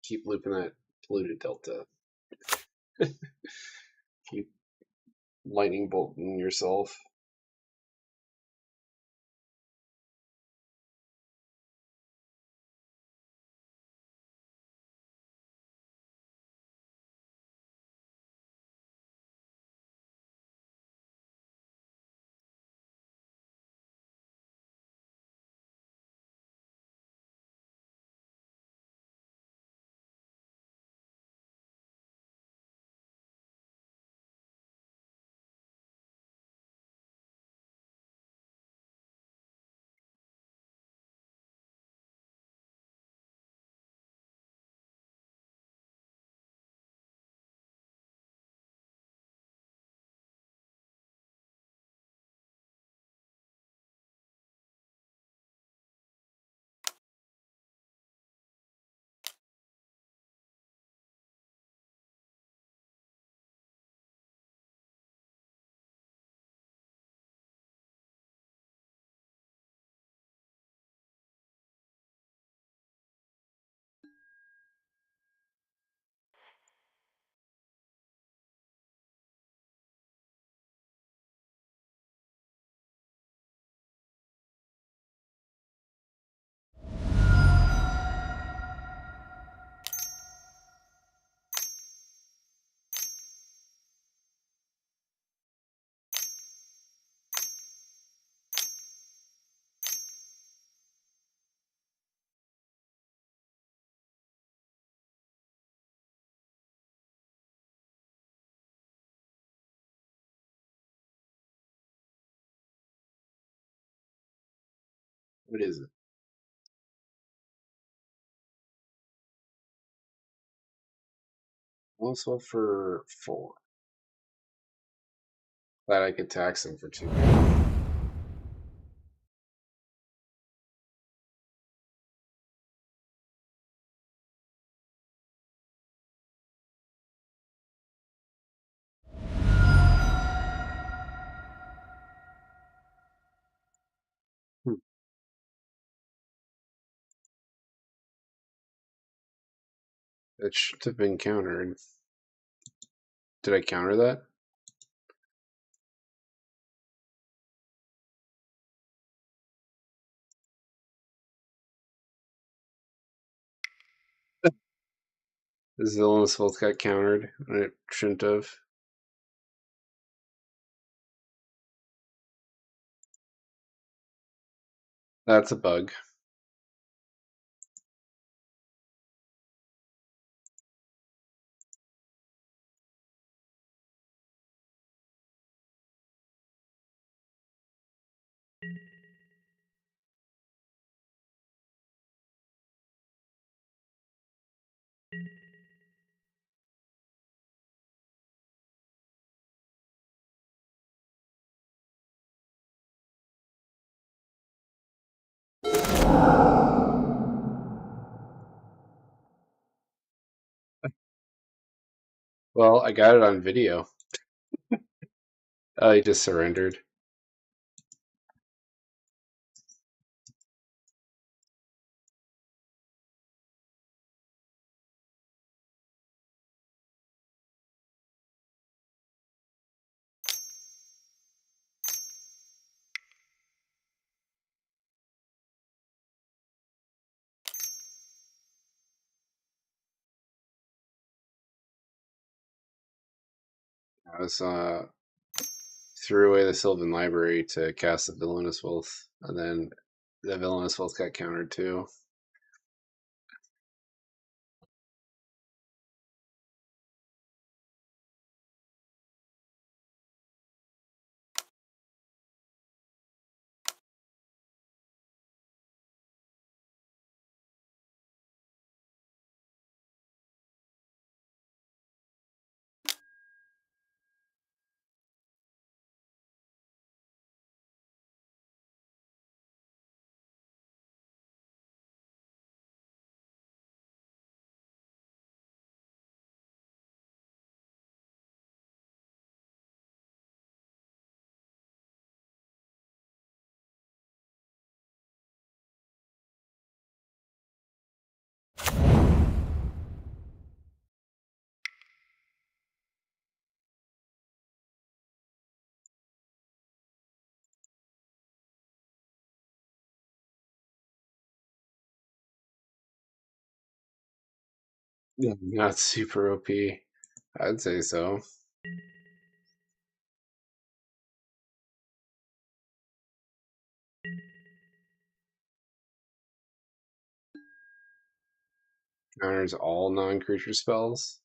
Keep looping that polluted delta. Keep lightning bolting yourself. What is it? Also for 4. Glad I could tax him for 2. That should have been countered. Did I counter that? This Villainous Filth got countered, and it shouldn't have. That's a bug. Well, I got it on video. He just surrendered. I was threw away the Sylvan Library to cast the Villainous Wolf, and then the Villainous Wolf got countered too. Yeah. Not super OP. I'd say so. Counters all non-creature spells.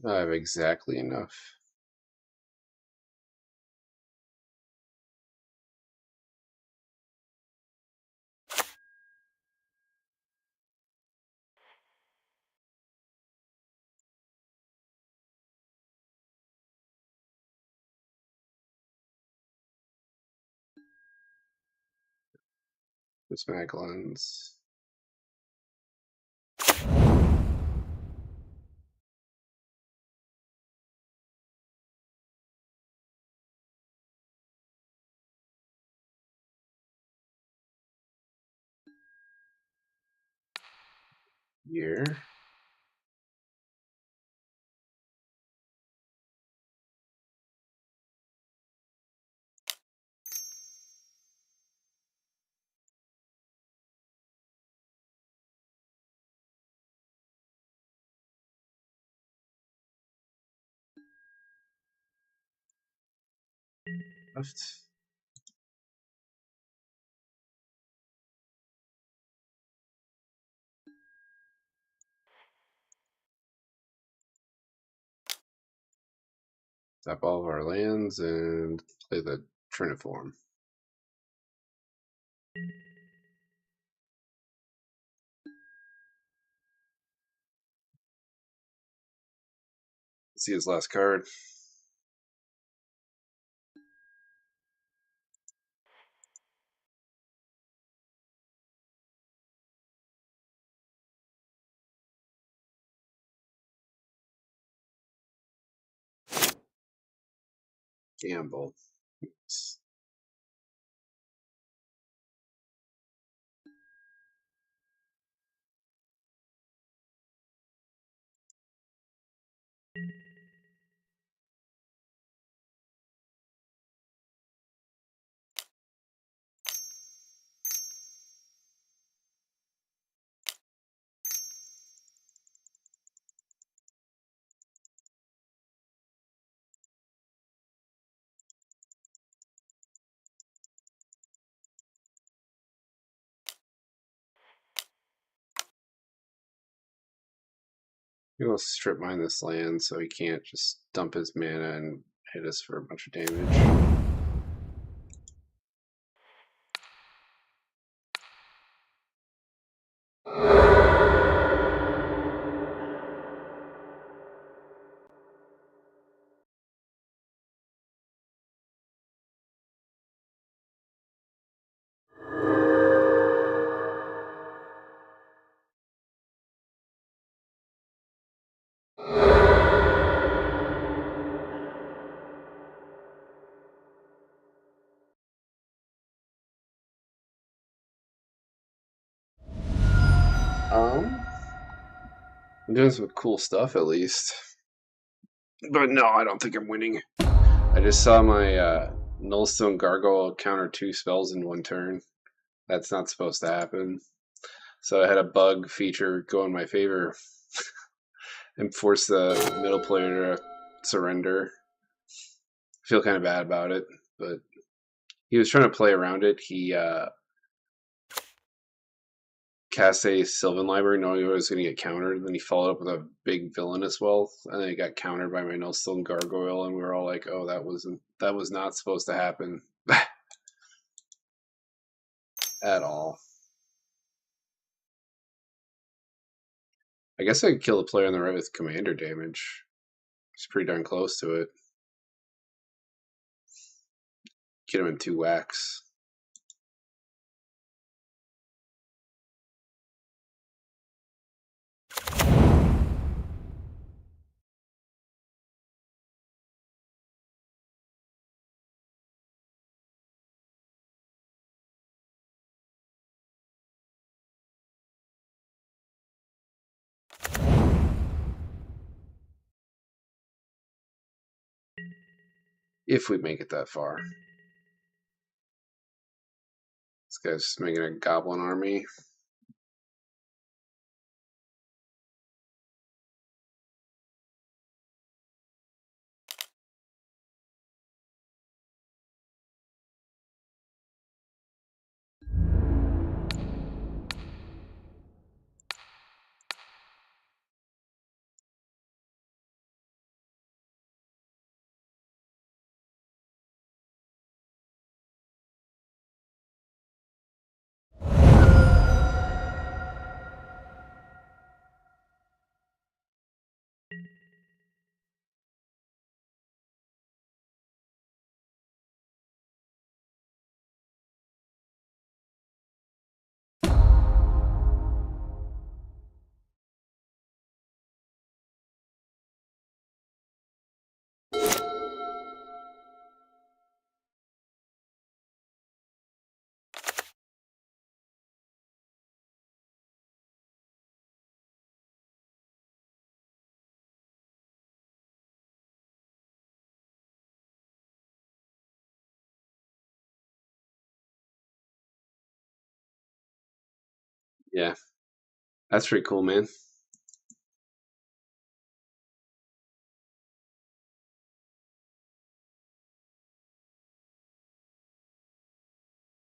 I have exactly enough. Prismatic Lens. Here. Left. Tap all of our lands and play the Triniform. See his last card. Gamble. He'll strip mine this land so he can't just dump his mana and hit us for a bunch of damage. I'm doing some cool stuff at least. But no, I don't think I'm winning. I just saw my Nullstone Gargoyle counter 2 spells in one turn. That's not supposed to happen. So I had a bug feature go in my favor and force the middle player to surrender. I feel kind of bad about it, but he was trying to play around it. He cast a Sylvan Library knowing it was going to get countered, and then he followed up with a big Villainous Wealth, and then he got countered by my Nullstone Gargoyle, and we were all like, "Oh, that was not supposed to happen at all." I guess I could kill the player on the right with commander damage. It's pretty darn close to it. Get him in 2 whacks. If we make it that far. This guy's just making a goblin army. Yeah, that's pretty cool, man.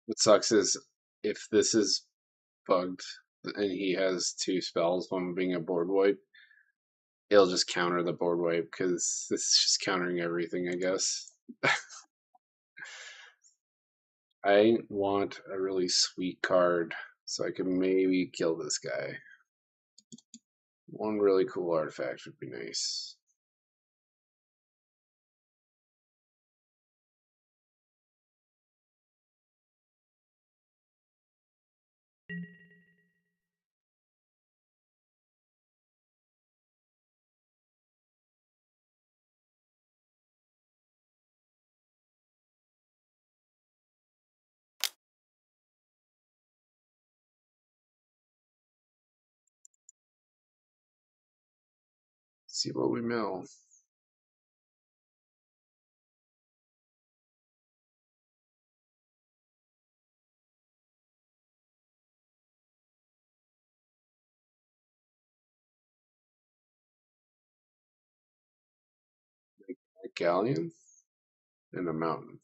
What sucks is if this is bugged and he has 2 spells, one being a board wipe, it'll just counter the board wipe because this is just countering everything, I guess. I want a really sweet card so I can maybe kill this guy. One really cool artifact would be nice. see what we mill. A galleon and a mountain.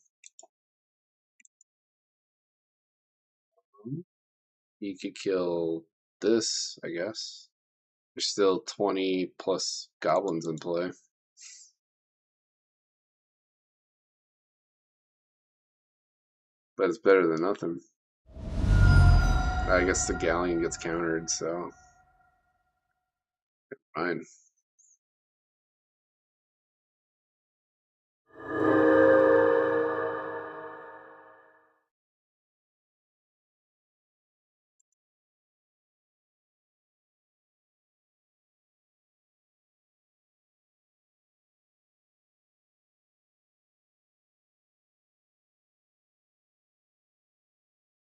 You could kill this, I guess. There's still 20 plus goblins in play. But it's better than nothing. I guess the galleon gets countered, so fine.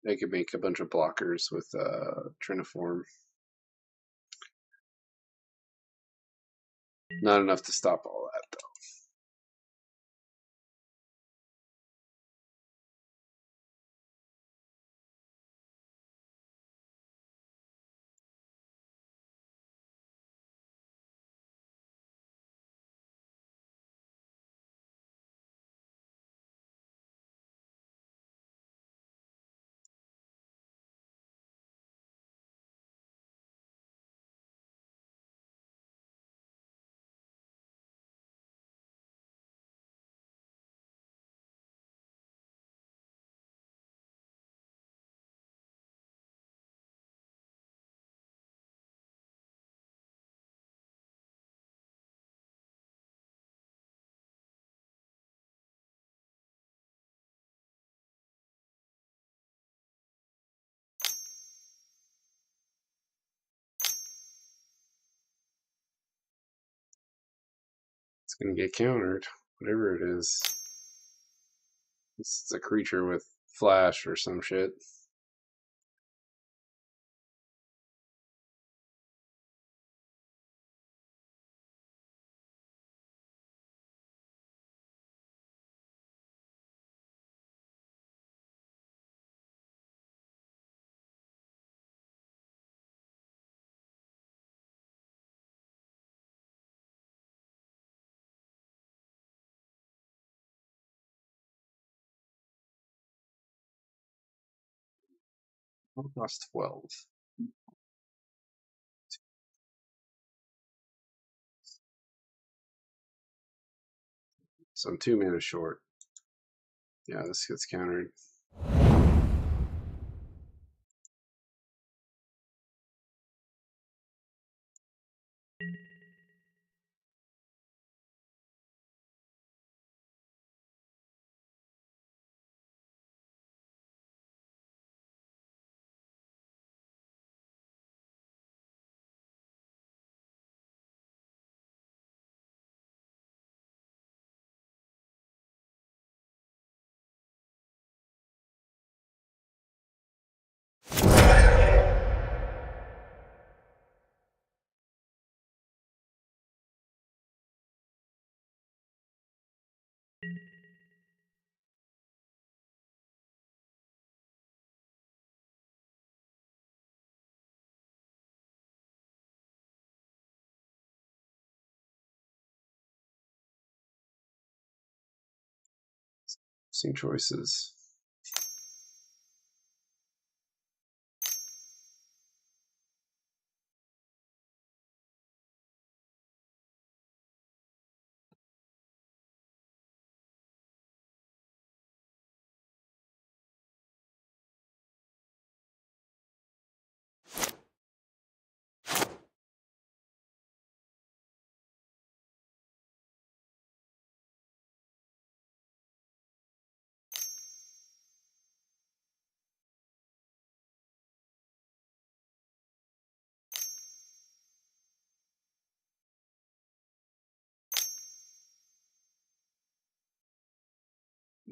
I could make a bunch of blockers with Triniform. Not enough to stop all that, though. It's gonna get countered, whatever it is. It's a creature with flash or some shit. Lost 12. So I'm 2 mana short. Yeah, this gets countered. Interesting choices.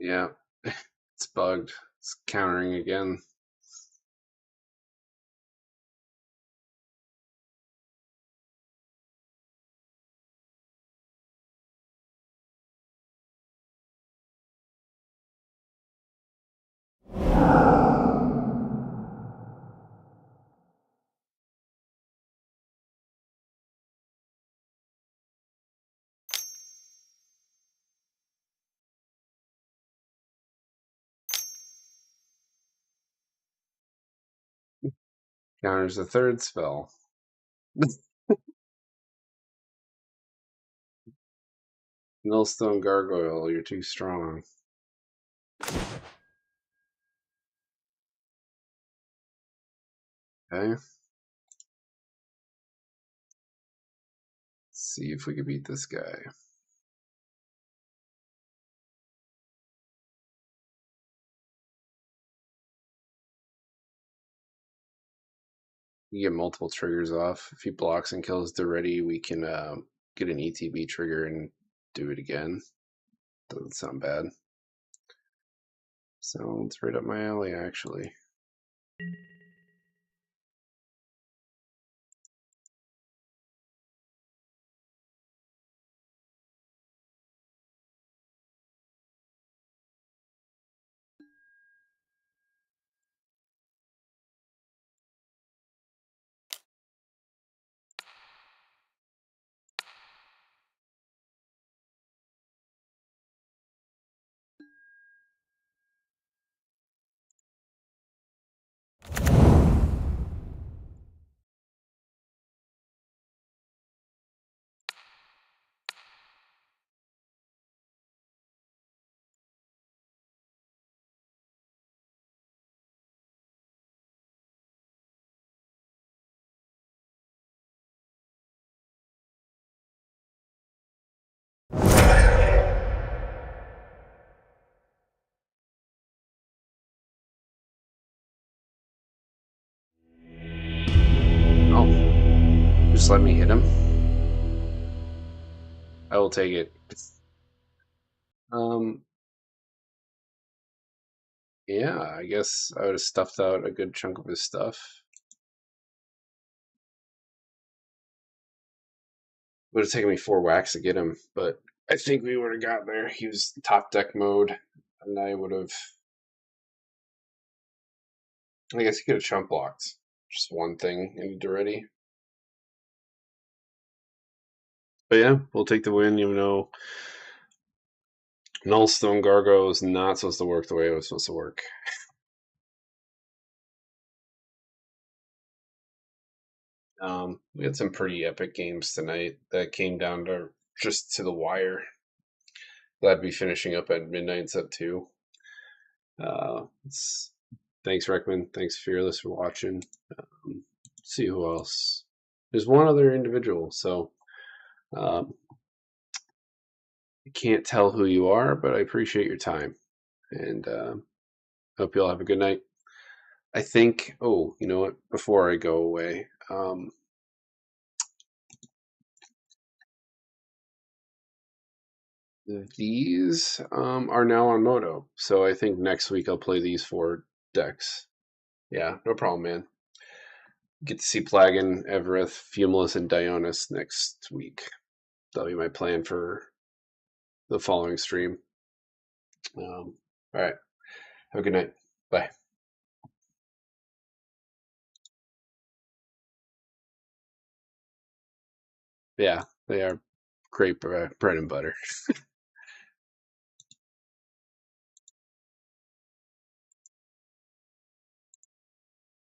Yeah, it's bugged. It's countering again. Counters the third spell. Millstone Gargoyle, you're too strong. Okay. Let's see if we can beat this guy. You get multiple triggers off. If he blocks and kills Daretti, we can get an ETB trigger and do it again. Doesn't sound bad. Sounds right up my alley, actually. Oh, just let me hit him. I will take it. Yeah, I guess I would have stuffed out a good chunk of his stuff. Would have taken me 4 whacks to get him, but I think we would have got there. He was top deck mode, and I would have. I guess he could have chump blocked. Just one thing I need already. But yeah, we'll take the win, even though Nullstone Gargo is not supposed to work the way it was supposed to work. We had some pretty epic games tonight that came down to just to the wire. Glad to be finishing up at midnight set 2. Thanks, Reckman. Thanks, Fearless, for watching. See who else. There's one other individual, so I can't tell who you are, but I appreciate your time, and hope you all have a good night. I think. Oh, you know what? Before I go away, these are now on Moto, so I think next week I'll play these 4 decks. Yeah, no problem, man. Get to see Plagan, Evereth, Fumulus, and Dionys next week. That'll be my plan for the following stream. All right. Have a good night. Bye. Yeah, they are great bread and butter.